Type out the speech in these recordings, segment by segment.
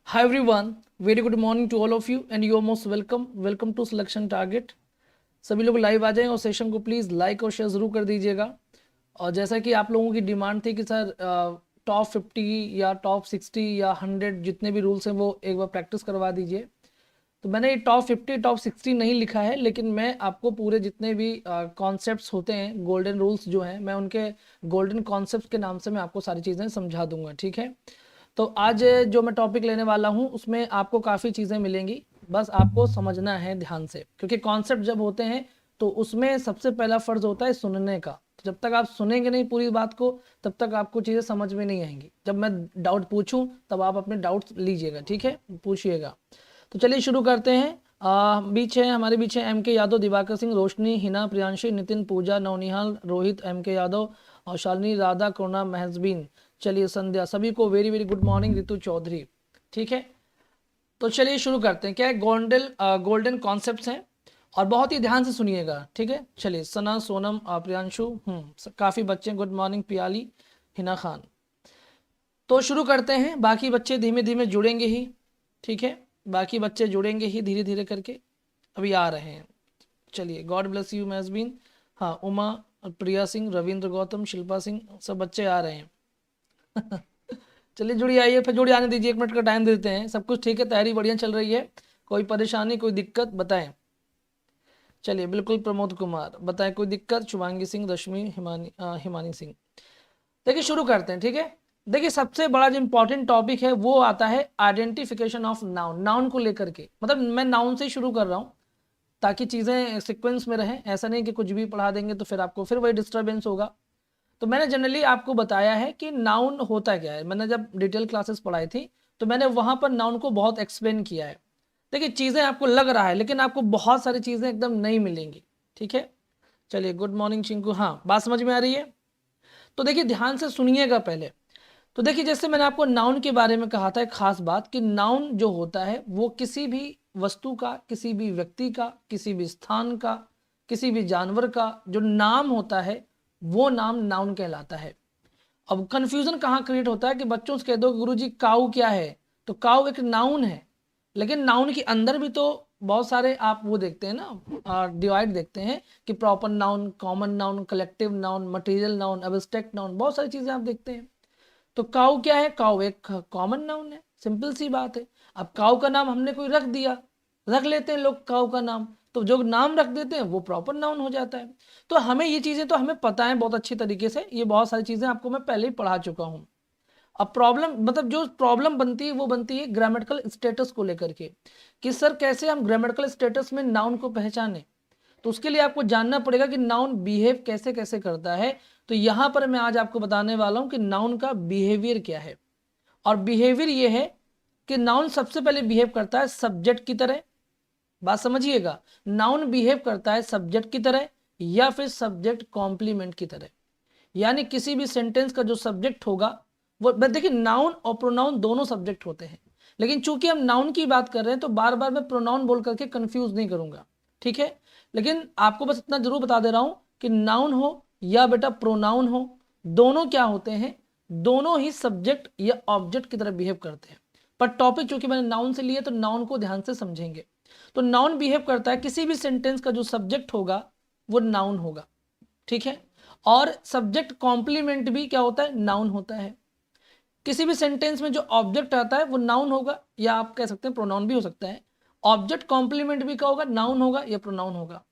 Hi everyone, very good morning to all of you and you are most welcome. Welcome to Selection Target. सभी लोग live आ जाएं और session को please like और share ज़रूर कर दीजिएगा। और जैसा कि आप लोगों की डिमांड थी कि सर टॉप 50 या टॉप 60 या 100 जितने भी रूल्स हैं वो एक बार प्रैक्टिस करवा दीजिए। तो मैंने ये टॉप 50 टॉप 60 नहीं लिखा है, लेकिन मैं आपको पूरे जितने भी कॉन्सेप्ट्स होते हैं, गोल्डन रूल्स जो हैं, मैं उनके गोल्डन कॉन्सेप्ट्स के नाम से मैं आपको सारी चीज़ें समझा दूंगा। ठीक है, तो आज जो मैं टॉपिक लेने वाला हूँ उसमें आपको काफ़ी चीज़ें मिलेंगी, बस आपको समझना है ध्यान से, क्योंकि कॉन्सेप्ट जब होते हैं तो उसमें सबसे पहला फ़र्ज़ होता है सुनने का। तो जब तक आप सुनेंगे नहीं पूरी बात को, तब तक आपको चीज़ें समझ में नहीं आएंगी। जब मैं डाउट पूछूं तब आप अपने डाउट्स लीजिएगा, ठीक है, पूछिएगा। तो चलिए शुरू करते हैं। हमारे बीच है MK यादव, दिवाकर सिंह, रोशनी, हिना, प्रियांशी, नितिन, पूजा, नवनिहाल, रोहित, MK यादव और शालिनी, राधा, करुणा, महजबीन। चलिए संध्या, सभी को very very good morning. Ritu Chaudhary, ठीक है। तो चलिए शुरू करते हैं। क्या है, गोल्डन कॉन्सेप्ट्स हैं और बहुत ही ध्यान से सुनिएगा, ठीक है। चलिए सना, सोनम, प्रियांशु, काफ़ी बच्चे, गुड मॉर्निंग। पियाली, हिना खान। तो शुरू करते हैं। बाकी बच्चे धीमे धीमे जुड़ेंगे ही, ठीक है, बाकी बच्चे जुड़ेंगे ही धीरे धीरे करके, अभी आ रहे हैं। चलिए, गॉड ब्लेस यू मैजबीन। हाँ, उमा, प्रिया सिंह, रविंद्र गौतम, शिल्पा सिंह, सब बच्चे आ रहे हैं। चलिए जुड़ी आइए, फिर जुड़ी आने दीजिए, 1 मिनट का टाइम देते हैं। सब कुछ ठीक है, तैयारी बढ़िया चल रही है, कोई परेशानी कोई दिक्कत बताएं। चलिए बिल्कुल, प्रमोद कुमार बताएं कोई दिक्कत। शुभांगी सिंह, रश्मि, हिमानी सिंह। देखिए शुरू करते हैं, ठीक है। देखिए सबसे बड़ा जो इंपॉर्टेंट टॉपिक है वो आता है आइडेंटिफिकेशन ऑफ नाउन। नाउन को लेकर के, मतलब मैं नाउन से ही शुरू कर रहा हूँ ताकि चीज़ें सीक्वेंस में रहें। ऐसा नहीं कि कुछ भी पढ़ा देंगे तो फिर आपको फिर वही डिस्टर्बेंस होगा। तो मैंने जनरली आपको बताया है कि नाउन होता क्या है। मैंने जब डिटेल क्लासेस पढ़ाई थी तो मैंने वहाँ पर नाउन को बहुत एक्सप्लेन किया है। देखिए चीज़ें आपको लग रहा है, लेकिन आपको बहुत सारी चीज़ें एकदम नहीं मिलेंगी, ठीक है। चलिए, गुड मॉर्निंग चिंकू। हाँ, बात समझ में आ रही है। तो देखिए ध्यान से सुनिएगा पहले। तो देखिए जैसे मैंने आपको नाउन के बारे में कहा था, एक खास बात कि नाउन जो होता है वो किसी भी वस्तु का, किसी भी व्यक्ति का, किसी भी स्थान का, किसी भी जानवर का जो नाम होता है वो नाम नाउन कहलाता है। अब कंफ्यूजन कहाँ क्रिएट होता है कि बच्चों से कह दो गुरुजी काऊ क्या है, तो काऊ एक नाउन है, लेकिन नाउन के अंदर भी तो बहुत सारे आप वो देखते हैं ना, डिवाइड देखते हैं कि proper noun, common noun, collective noun, material noun, abstract noun, बहुत सारी चीजें आप देखते हैं। तो काऊ क्या है? काऊ एक कॉमन नाउन है, सिंपल सी बात है। अब काऊ का नाम हमने कोई रख दिया, रख लेते हैं लोग काऊ का नाम, तो जो नाम रख देते हैं वो प्रॉपर नाउन हो जाता है। तो हमें ये चीज़ें तो हमें पता है बहुत अच्छी तरीके से, ये बहुत सारी चीज़ें आपको मैं पहले ही पढ़ा चुका हूँ। अब प्रॉब्लम, मतलब जो प्रॉब्लम बनती है वो बनती है ग्रामेटिकल स्टेटस को लेकर के, कि सर कैसे हम ग्रामेटिकल स्टेटस में नाउन को पहचाने। तो उसके लिए आपको जानना पड़ेगा कि नाउन बिहेव कैसे कैसे करता है। तो यहाँ पर मैं आज आपको बताने वाला हूँ कि नाउन का बिहेवियर क्या है। और बिहेवियर ये है कि नाउन सबसे पहले बिहेव करता है सब्जेक्ट की तरह। बात समझिएगा, नाउन बिहेव करता है सब्जेक्ट की तरह या फिर सब्जेक्ट कॉम्प्लीमेंट की तरह। यानी किसी भी सेंटेंस का जो सब्जेक्ट होगा वो, देखिए नाउन और प्रोनाउन दोनों सब्जेक्ट होते हैं, लेकिन चूंकि हम नाउन की बात कर रहे हैं तो बार बार मैं प्रोनाउन बोल करके कंफ्यूज नहीं करूंगा, ठीक है। लेकिन आपको बस इतना जरूर बता दे रहा हूं कि नाउन हो या बेटा प्रोनाउन हो, दोनों क्या होते हैं, दोनों ही सब्जेक्ट या ऑब्जेक्ट की तरह बिहेव करते हैं। पर टॉपिक चूंकि मैंने नाउन से लिया तो नाउन को ध्यान से समझेंगे। तो नाउन बिहेव करता है, किसी भी सेंटेंस का जो सब्जेक्ट होगा वो नाउन होगा, ठीक है। और सब्जेक्ट कॉम्प्लीमेंट भी क्या होता है, नाउन होता है। किसी भी सेंटेंस में जो ऑब्जेक्ट आता है वो नाउन होगा, या आप कह सकते हैं प्रोनाउन भी हो सकता है। ऑब्जेक्ट कॉम्प्लीमेंट भी क्या होगा, नाउन होगा या प्रोनाउन होगा।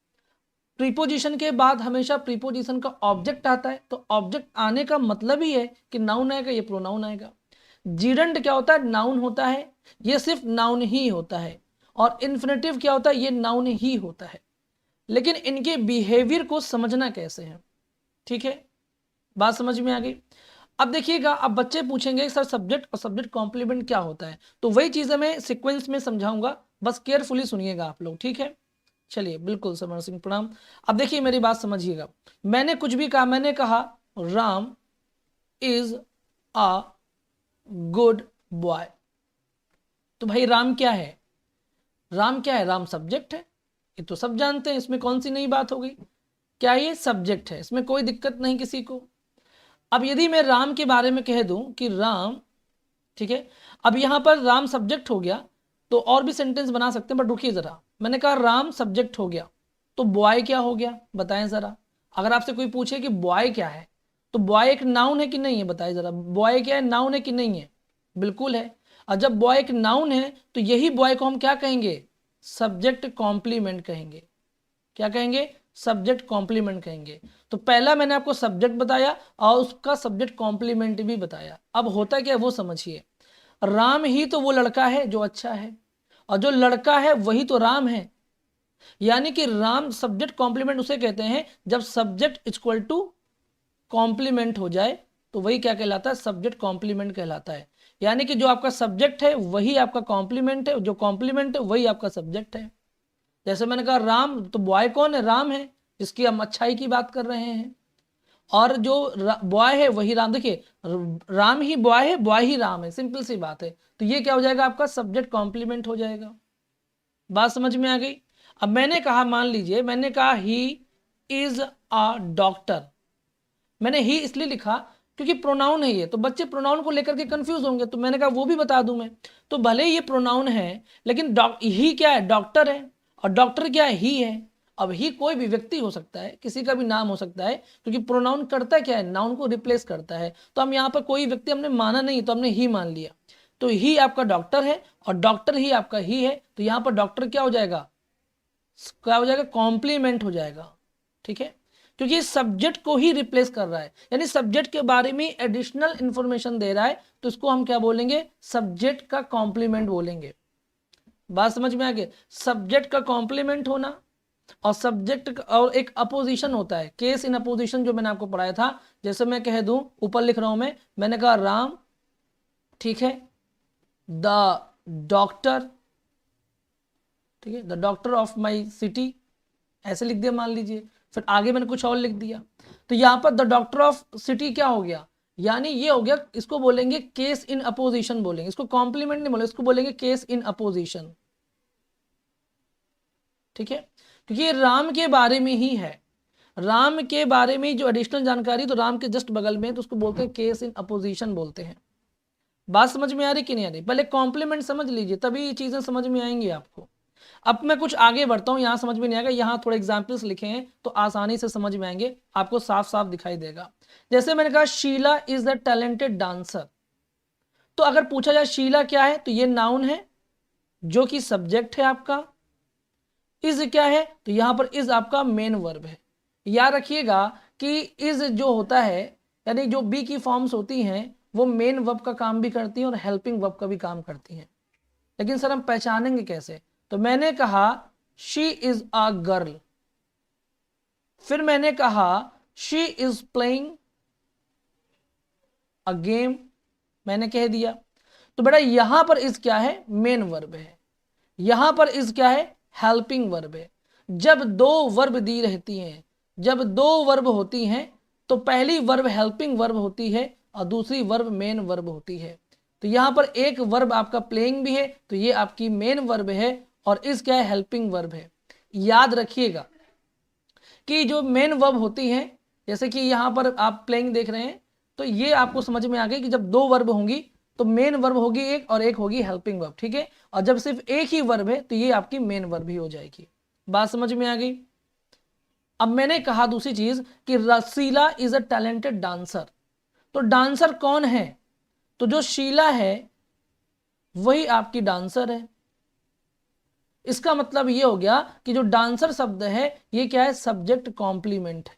प्रीपोजिशन के बाद हमेशा प्रीपोजिशन का ऑब्जेक्ट आता है, तो ऑब्जेक्ट आने का मतलब ही है कि नाउन आएगा या प्रोनाउन आएगा। जीरंड क्या होता है, नाउन होता है, ये सिर्फ नाउन ही होता है। और इन्फिनेटिव क्या होता है, ये नाउन ही होता है। लेकिन इनके बिहेवियर को समझना कैसे है, ठीक है। बात समझ में आ गई। अब देखिएगा, अब बच्चे पूछेंगे सर सब्जेक्ट और सब्जेक्ट कॉम्प्लीमेंट क्या होता है, तो वही चीजें मैं सीक्वेंस में समझाऊंगा, बस केयरफुली सुनिएगा आप लोग, ठीक है। चलिए बिल्कुल, समर सिंह प्रणाम। अब देखिए मेरी बात समझिएगा, मैंने कुछ भी कहा, मैंने कहा Ram is a good boy. तो भाई राम क्या है, राम क्या है, राम सब्जेक्ट है, ये तो सब जानते हैं, इसमें कौन सी नई बात हो गई। क्या ये सब्जेक्ट है, इसमें कोई दिक्कत नहीं किसी को। अब यदि मैं राम के बारे में कह दूं कि राम ठीक है, अब यहाँ पर राम सब्जेक्ट हो गया, तो और भी सेंटेंस बना सकते हैं, बट रुकिए जरा, मैंने कहा राम सब्जेक्ट हो गया, तो बॉय क्या हो गया बताएं जरा। अगर आपसे कोई पूछे कि बॉय क्या है, तो बॉय एक नाउन है कि नहीं है, बताएं जरा, बॉय क्या है, नाउन है कि नहीं है, बिल्कुल है। और जब बॉय एक नाउन है तो यही बॉय को हम क्या कहेंगे, सब्जेक्ट कॉम्प्लीमेंट कहेंगे। क्या कहेंगे, सब्जेक्ट कॉम्प्लीमेंट कहेंगे। तो पहला मैंने आपको सब्जेक्ट बताया और उसका सब्जेक्ट कॉम्प्लीमेंट भी बताया। अब होता क्या है वो समझिए, राम ही तो वो लड़का है जो अच्छा है, और जो लड़का है वही तो राम है। यानी कि राम सब्जेक्ट कॉम्प्लीमेंट उसे कहते हैं जब सब्जेक्ट इक्वल टू कॉम्प्लीमेंट हो जाए, तो वही क्या कहलाता है, सब्जेक्ट कॉम्प्लीमेंट कहलाता है। यानी कि जो आपका सब्जेक्ट है वही आपका कॉम्प्लीमेंट है, जो कॉम्प्लीमेंट है वही आपका सब्जेक्ट है। जैसे मैंने कहा राम, तो बॉय कौन है, राम है, जिसकी हम अच्छाई की बात कर रहे हैं। और जो बॉय है वही राम, देखिए राम ही बॉय है, बॉय ही राम है, सिंपल सी बात है। तो ये क्या हो जाएगा, आपका सब्जेक्ट कॉम्प्लीमेंट हो जाएगा। बात समझ में आ गई। अब मैंने कहा, मान लीजिए मैंने कहा ही इज अ डॉक्टर, मैंने ही इसलिए लिखा क्योंकि प्रोनाउन है ये, तो बच्चे प्रोनाउन को लेकर के कंफ्यूज होंगे, तो मैंने कहा वो भी बता दूं मैं। तो भले ये प्रोनाउन है, लेकिन ही क्या है, डॉक्टर है, और डॉक्टर क्या है, ही है। अब ही कोई भी व्यक्ति हो सकता है, किसी का भी नाम हो सकता है, क्योंकि प्रोनाउन करता क्या है, नाउन को रिप्लेस करता है। तो हम यहाँ पर कोई व्यक्ति हमने माना नहीं, तो हमने ही मान लिया। तो ही आपका डॉक्टर है और डॉक्टर ही आपका ही है, तो यहाँ पर डॉक्टर क्या हो जाएगा, क्या हो जाएगा, कॉम्प्लीमेंट हो जाएगा। ठीक है, क्योंकि सब्जेक्ट को ही रिप्लेस कर रहा है, यानी सब्जेक्ट के बारे में एडिशनल इंफॉर्मेशन दे रहा है, तो इसको हम क्या बोलेंगे, सब्जेक्ट का कॉम्प्लीमेंट बोलेंगे। बात समझ में आ गई, सब्जेक्ट का कॉम्प्लीमेंट होना, और सब्जेक्ट और एक अपोजिशन होता है, केस इन अपोजिशन, जो मैंने आपको पढ़ाया था। जैसे मैं कह दूं, ऊपर लिख रहा हूं मैंने कहा राम, ठीक है, द डॉक्टर, ठीक है, the doctor of my city, ऐसे लिख दिया मान लीजिए। फिर आगे मैंने कुछ और लिख दिया, तो यहां पर द डॉक्टर ऑफ सिटी क्या हो गया, यानी ये हो गया, इसको बोलेंगे केस इन अपोजिशन बोलेंगे, इसको कॉम्प्लीमेंट नहीं बोलेंगे, इसको बोलेंगे केस इन अपोजिशन। ठीक है, क्योंकि ये राम के बारे में ही है, राम के बारे में जो एडिशनल जानकारी, तो राम के जस्ट बगल में, तो उसको बोलते हैं केस इन अपोजिशन बोलते हैं। बात समझ में आ रही कि नहीं आ रही, पहले कॉम्प्लीमेंट समझ लीजिए, तभी ये चीजें समझ में आएंगी आपको। अब मैं कुछ आगे बढ़ता हूं, यहां समझ में नहीं आएगा, यहां थोड़े एग्जाम्पल्स लिखे हैं तो आसानी से समझ में आएंगे, आपको साफ साफ दिखाई देगा। जैसे मैंने कहा Sheela is the talented dancer, तो अगर पूछा जाए शीला क्या है, तो ये नाउन है जो कि सब्जेक्ट है आपका। इज क्या है, तो यहां पर इज आपका मेन वर्ब है। याद रखिएगा कि इज जो होता है, यानी जो बी की फॉर्म्स होती हैं, वो मेन वर्ब का काम भी करती हैं और हेल्पिंग वर्ब का भी काम करती हैं। लेकिन सर हम पहचानेंगे कैसे, तो मैंने कहा शी इज अ गर्ल, फिर मैंने कहा she is playing a game, मैंने कह दिया। तो बेटा यहां पर इज क्या है, मेन वर्ब है, यहां पर इज क्या है, हेल्पिंग वर्ब है। जब दो वर्ब दी रहती हैं, जब दो वर्ब होती हैं, तो पहली वर्ब हेल्पिंग वर्ब होती है और दूसरी वर्ब मेन वर्ब होती है। तो यहां पर एक वर्ब आपका प्लेइंग भी है, तो ये आपकी मेन वर्ब है, और इस क्या है, हेल्पिंग वर्ब है। याद रखिएगा कि जो मेन वर्ब होती हैं, जैसे कि यहां पर आप प्लेइंग देख रहे हैं, तो ये आपको समझ में आ गई कि जब दो वर्ब होंगी तो मेन वर्ब होगी एक और एक होगी हेल्पिंग वर्ब। ठीक है, और जब सिर्फ एक ही वर्ब है तो ये आपकी मेन वर्ब ही हो जाएगी। बात समझ में आ गई। अब मैंने कहा दूसरी चीज कि Sheela is a talented dancer, तो डांसर कौन है, तो जो शीला है वही आपकी डांसर है। इसका मतलब ये हो गया कि जो डांसर शब्द है ये क्या है, सब्जेक्ट कॉम्प्लीमेंट है।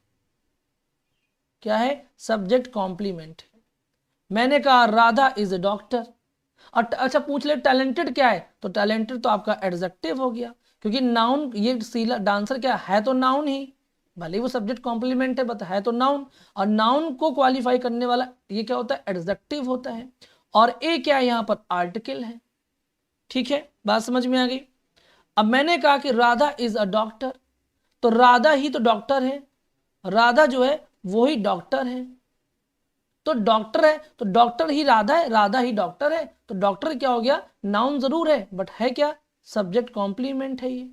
क्या है, सब्जेक्ट कॉम्प्लीमेंट है। मैंने कहा राधा इज ए डॉक्टर, और अच्छा पूछ ले टैलेंटेड क्या है, तो टैलेंटेड तो आपका एडजेक्टिव हो गया, क्योंकि नाउन, ये शीला डांसर क्या है तो नाउन ही, भले वो सब्जेक्ट कॉम्प्लीमेंट है बट है तो नाउन, और नाउन को क्वालिफाई करने वाला ये क्या होता है, एडजेक्टिव होता है। और ए क्या है, यहां पर आर्टिकल है। ठीक है, बात समझ में आ गई। अब मैंने कहा कि राधा इज अ डॉक्टर, तो राधा ही तो डॉक्टर है, राधा जो है वो ही डॉक्टर है। तो डॉक्टर है तो डॉक्टर ही राधा है, राधा ही डॉक्टर है, तो डॉक्टर क्या हो गया, नाउन जरूर है बट है क्या, सब्जेक्ट कॉम्प्लीमेंट है ये।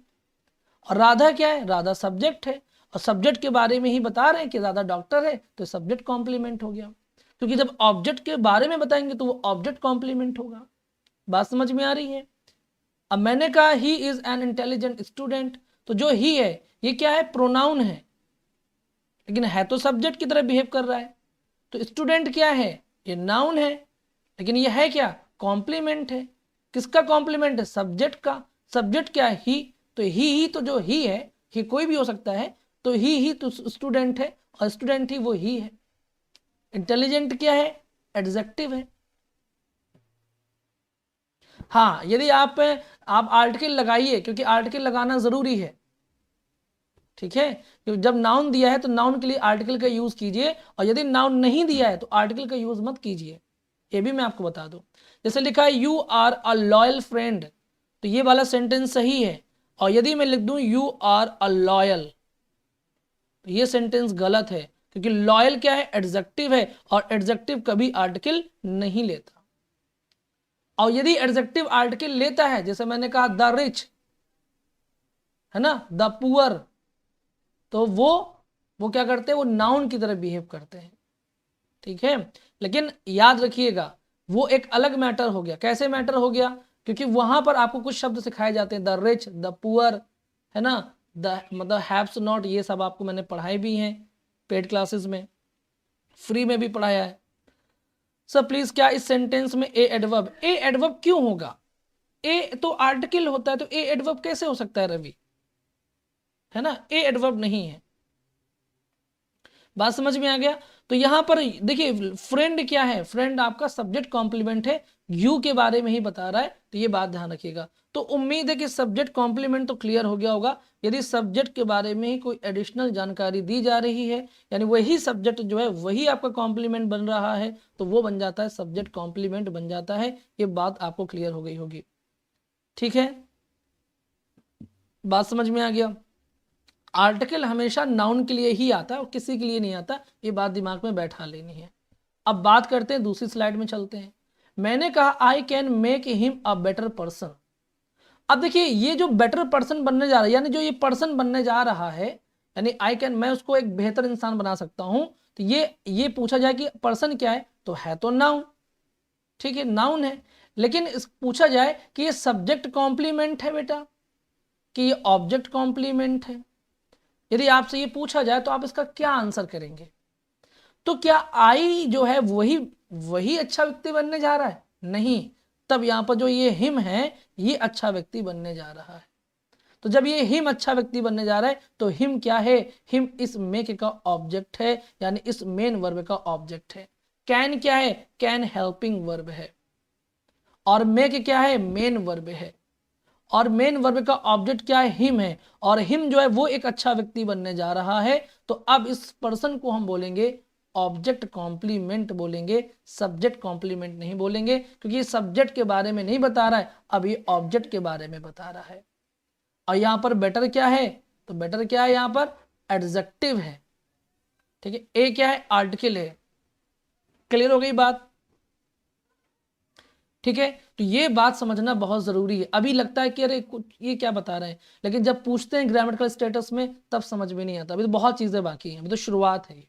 और राधा क्या है, राधा सब्जेक्ट है, और सब्जेक्ट के बारे में ही बता रहे हैं कि राधा डॉक्टर है, तो सब्जेक्ट कॉम्प्लीमेंट हो गया। क्योंकि जब ऑब्जेक्ट के बारे में बताएंगे तो वो ऑब्जेक्ट कॉम्प्लीमेंट होगा। बात समझ में आ रही है? अब मैंने कहा he is an intelligent student, तो जो ही है ये क्या है? प्रोनाउन है, लेकिन है तो सब्जेक्ट की तरह बिहेव कर रहा है। तो स्टूडेंट क्या है? ये नाउन है, लेकिन ये है क्या? कॉम्प्लीमेंट है। किसका कॉम्प्लीमेंट है? सब्जेक्ट का। सब्जेक्ट क्या है? ही। तो ही तो जो ही है, ही कोई भी हो सकता है, तो ही तो स्टूडेंट है, और स्टूडेंट ही वो ही है। इंटेलिजेंट क्या है? एडजेक्टिव है। हाँ, यदि आप आर्टिकल लगाइए, क्योंकि आर्टिकल लगाना जरूरी है, ठीक है? क्योंकि जब नाउन दिया है तो नाउन के लिए आर्टिकल का यूज कीजिए, और यदि नाउन नहीं दिया है तो आर्टिकल का यूज मत कीजिए। ये भी मैं आपको बता दूं। जैसे लिखा है you are a loyal friend, तो ये वाला सेंटेंस सही है। और यदि मैं लिख दूं यू आर अ लॉयल, तो ये सेंटेंस गलत है, क्योंकि लॉयल क्या है? एडजेक्टिव है, और एडजेक्टिव कभी आर्टिकल नहीं लेता। और यदि एडजेक्टिव आर्टिकल लेता है, जैसे मैंने कहा द रिच, है ना, द पुअर, तो वो क्या करते हैं? वो नाउन की तरह बिहेव करते हैं, ठीक है? लेकिन याद रखिएगा, वो एक अलग मैटर हो गया। कैसे मैटर हो गया? क्योंकि वहां पर आपको कुछ शब्द सिखाए जाते हैं, द रिच, द पुअर, है ना, द मतलब हैव्स नॉट, ये सब आपको मैंने पढ़ाए भी हैं पेड क्लासेस में, फ्री में भी पढ़ाया है। सर प्लीज, क्या इस सेंटेंस में ए एडवर्ब? ए एडवर्ब क्यों होगा? ए तो आर्टिकल होता है, तो ए एडवर्ब कैसे हो सकता है रवि? है ना, ए एडवर्ब नहीं है। बात समझ में आ गया? तो यहां पर देखिए, फ्रेंड क्या है? फ्रेंड आपका सब्जेक्ट कॉम्प्लीमेंट है, यू के बारे में ही बता रहा है, तो ये बात ध्यान रखिएगा। तो उम्मीद है कि सब्जेक्ट कॉम्प्लीमेंट तो क्लियर हो गया होगा। यदि सब्जेक्ट के बारे में ही कोई एडिशनल जानकारी दी जा रही है, यानी वही सब्जेक्ट जो है वही आपका कॉम्प्लीमेंट बन रहा है, तो वो बन जाता है सब्जेक्ट कॉम्प्लीमेंट बन जाता है। ये बात आपको क्लियर हो गई होगी, ठीक है? बात समझ में आ गया? आर्टिकल हमेशा नाउन के लिए ही आता है और किसी के लिए नहीं आता, ये बात दिमाग में बैठा लेनी है। अब बात करते हैं, दूसरी स्लाइड में चलते हैं। मैंने कहा I can make him a better person. अब देखिए, ये जो बेटर पर्सन बनने जा रहा है, यानी जो ये पर्सन बनने जा रहा है, यानी आई कैन, मैं उसको एक बेहतर इंसान बना सकता हूं। तो ये पूछा जाए कि पर्सन क्या है, तो है तो नाउन, ठीक है, नाउन है। लेकिन पूछा जाए कि ये सब्जेक्ट कॉम्प्लीमेंट है बेटा, कि ये ऑब्जेक्ट कॉम्प्लीमेंट है। यदि आपसे ये पूछा जाए तो आप इसका क्या आंसर करेंगे? तो क्या आई जो है वही वही अच्छा व्यक्ति बनने जा रहा है? नहीं। तब यहां पर जो ये हिम है, ये अच्छा व्यक्ति बनने जा रहा है। तो जब ये हिम अच्छा व्यक्ति बनने जा रहा है, तो हिम क्या है? हिम इस मेक का ऑब्जेक्ट है, यानी इस मेन वर्ब का ऑब्जेक्ट है। कैन क्या है? कैन हेल्पिंग वर्ब है, और मेक क्या है? मेन वर्ब है, और मेन वर्ब का ऑब्जेक्ट क्या है? हिम है, और हिम जो है वो एक अच्छा व्यक्ति बनने जा रहा है। तो अब इस पर्सन को हम बोलेंगे ऑब्जेक्ट कॉम्प्लीमेंट बोलेंगे, सब्जेक्ट कॉम्प्लीमेंट नहीं बोलेंगे, क्योंकि ये सब्जेक्ट के बारे में नहीं बता रहा है, अब ये ऑब्जेक्ट के बारे में बता रहा है। और यहां पर बेटर क्या है? तो बेटर क्या है? यहां पर एडजेक्टिव है, ठीक है। ए क्या है? आर्टिकल है। क्लियर हो गई बात? ठीक है, तो ये बात समझना बहुत जरूरी है। अभी लगता है कि अरे कुछ ये क्या बता रहे हैं, लेकिन जब पूछते हैं ग्रामेटिकल स्टेटस में तब समझ में नहीं आता। अभी तो बहुत चीजें बाकी हैं, अभी तो शुरुआत है।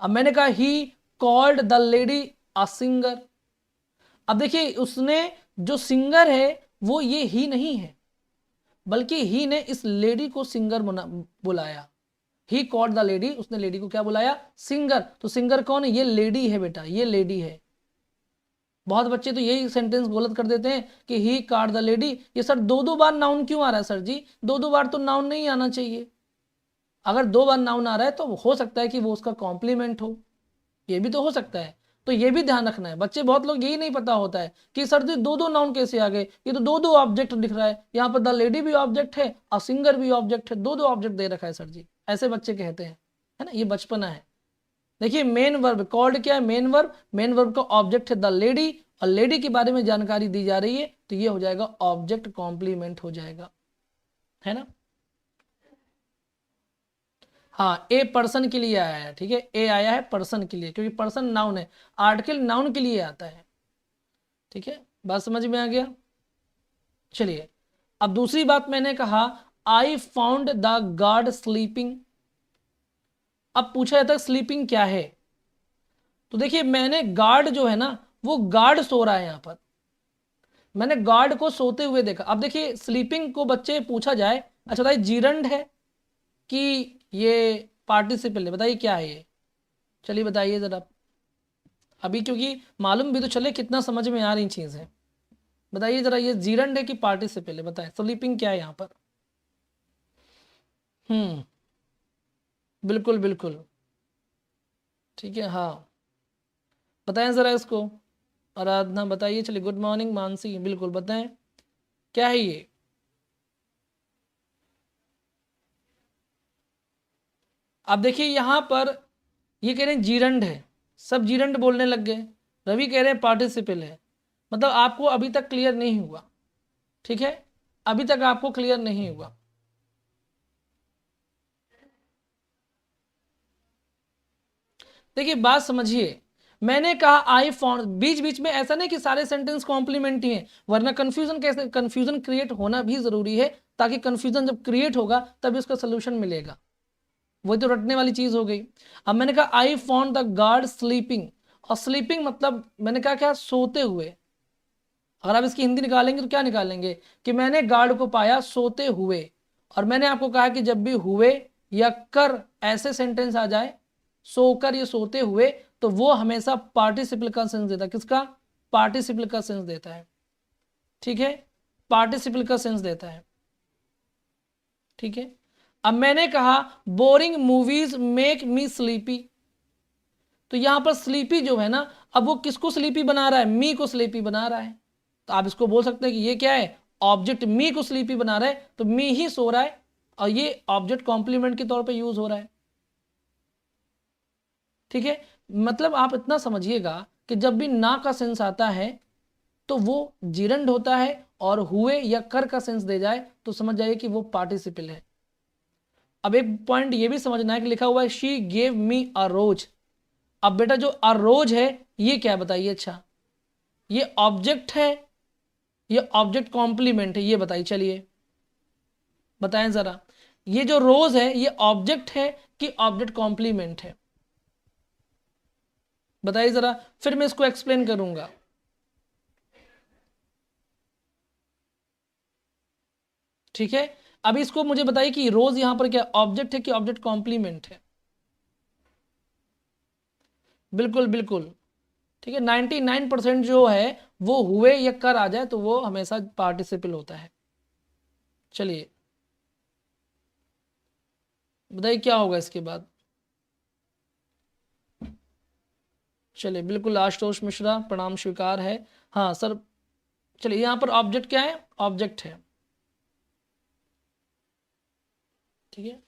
अब मैंने कहा he called the lady a singer. अब देखिए, उसने जो सिंगर है वो ये ही नहीं है, बल्कि ही ने इस लेडी को सिंगर बुलाया। ही कॉल्ड द लेडी, उसने लेडी को क्या बुलाया? सिंगर। तो सिंगर कौन है? ये लेडी है बेटा, ये लेडी है। बहुत बच्चे तो यही सेंटेंस गलत कर देते हैं कि ही कार्ड द लेडी। ये सर दो दो बार नाउन क्यों आ रहा है सर जी? दो दो बार तो नाउन नहीं आना चाहिए। अगर दो बार नाउन आ रहा है तो हो सकता है कि वो उसका कॉम्प्लीमेंट हो, ये भी तो हो सकता है। तो ये भी ध्यान रखना है। बच्चे बहुत लोग यही नहीं पता होता है कि सर जी दो दो नाउन कैसे आ गए, ये तो दो दो ऑब्जेक्ट दिख रहा है, यहाँ पर द लेडी भी ऑब्जेक्ट है और सिंगर भी ऑब्जेक्ट है, दो दो ऑब्जेक्ट दे रखा है सर जी, ऐसे बच्चे कहते हैं, है ना, ये बचपना है। देखिए, मेन वर्ब कॉल्ड क्या है? मेन वर्ब, मेन वर्ब का ऑब्जेक्ट है द लेडी, और लेडी के बारे में जानकारी दी जा रही है, तो ये हो जाएगा ऑब्जेक्ट कॉम्प्लीमेंट हो जाएगा, है ना। हाँ, ए पर्सन के लिए आया है, ठीक है, ए आया है पर्सन के लिए, क्योंकि पर्सन नाउन है, आर्टिकल नाउन के लिए आता है, ठीक है। बात समझ में आ गया? चलिए, अब दूसरी बात मैंने कहा I found the guard sleeping. अब पूछा जाता है स्लीपिंग क्या है? तो देखिए मैंने गार्ड जो है ना, वो गार्ड सो रहा है यहाँ पर, मैंने गार्ड को सोते हुए देखा। अब देखिए स्लीपिंग को बच्चे पूछा जाए, अच्छा बताइए जीरंड है कि ये पार्टिसिपल है, बताइए क्या है ये, चलिए बताइए जरा अभी, क्योंकि मालूम भी तो चले कितना समझ में आ रही चीज है। बताइए जरा ये जीरंड है कि पार्टिसिपल है, बताएं स्लीपिंग क्या है यहाँ पर। बिल्कुल बिल्कुल, ठीक है हाँ, बताएं ज़रा इसको। आराधना बताइए, चलिए गुड मॉर्निंग मानसी, बिल्कुल बताएं क्या है ये। अब देखिए यहाँ पर ये कह रहे हैं जीरंड है, सब जीरंड बोलने लग गए। रवि कह रहे हैं पार्टिसिपल है, मतलब आपको अभी तक क्लियर नहीं हुआ, ठीक है, अभी तक आपको क्लियर नहीं हुआ। देखिए बात समझिए, मैंने कहा आई फाउंड, बीच बीच में ऐसा नहीं कि सारे सेंटेंस कॉम्प्लीमेंट्री हैं, वरना कंफ्यूजन कैसे, कंफ्यूजन क्रिएट होना भी जरूरी है, ताकि कंफ्यूजन जब क्रिएट होगा तभी उसका सोल्यूशन मिलेगा, वही तो रटने वाली चीज हो गई। अब मैंने कहा I found the guard sleeping, और स्लीपिंग मतलब मैंने कहा क्या, सोते हुए। अगर आप इसकी हिंदी निकालेंगे तो क्या निकालेंगे कि मैंने गार्ड को पाया सोते हुए, और मैंने आपको कहा कि जब भी हुए या कर ऐसे सेंटेंस आ जाए, सोकर या सोते हुए, तो वो हमेशा पार्टिसिपल का सेंस देता है, किसका, पार्टिसिपल का सेंस देता है, ठीक है, पार्टिसिपल का सेंस देता है, ठीक है। अब मैंने कहा boring movies make me sleepy, तो यहां पर स्लीपी जो है ना, अब वो किसको स्लीपी बना रहा है, मी को स्लीपी बना रहा है, तो आप इसको बोल सकते हैं कि ये क्या है, ऑब्जेक्ट मी को स्लीपी बना रहा है, तो मी ही सो रहा है, और ये ऑब्जेक्ट कॉम्प्लीमेंट के तौर पे यूज हो रहा है, ठीक है। मतलब आप इतना समझिएगा कि जब भी ना का सेंस आता है तो वो जिरंड होता है, और हुए या कर का सेंस दे जाए तो समझ जाइए कि वो पार्टिसिपल है। अब एक पॉइंट ये भी समझना है कि लिखा हुआ है शी गेव मी अ रोज, अब बेटा जो अ रोज है ये क्या बताइए, अच्छा ये ऑब्जेक्ट है, ये ऑब्जेक्ट कॉम्प्लीमेंट है, ये बताइए, चलिए बताएं जरा, ये जो रोज है ये ऑब्जेक्ट है कि ऑब्जेक्ट कॉम्प्लीमेंट है, बताइए जरा, फिर मैं इसको एक्सप्लेन करूंगा। ठीक है, अब इसको मुझे बताइए कि रोज यहां पर क्या ऑब्जेक्ट है कि ऑब्जेक्ट कॉम्प्लीमेंट है। बिल्कुल बिल्कुल, ठीक है, 99% जो है वो हुए या कर आ जाए तो वो हमेशा पार्टिसिपल होता है। चलिए बताइए क्या होगा इसके बाद। चलिए बिल्कुल, आशुतोष मिश्रा प्रणाम स्वीकार है, हाँ सर। चलिए यहाँ पर ऑब्जेक्ट क्या है, ऑब्जेक्ट है, ठीक है।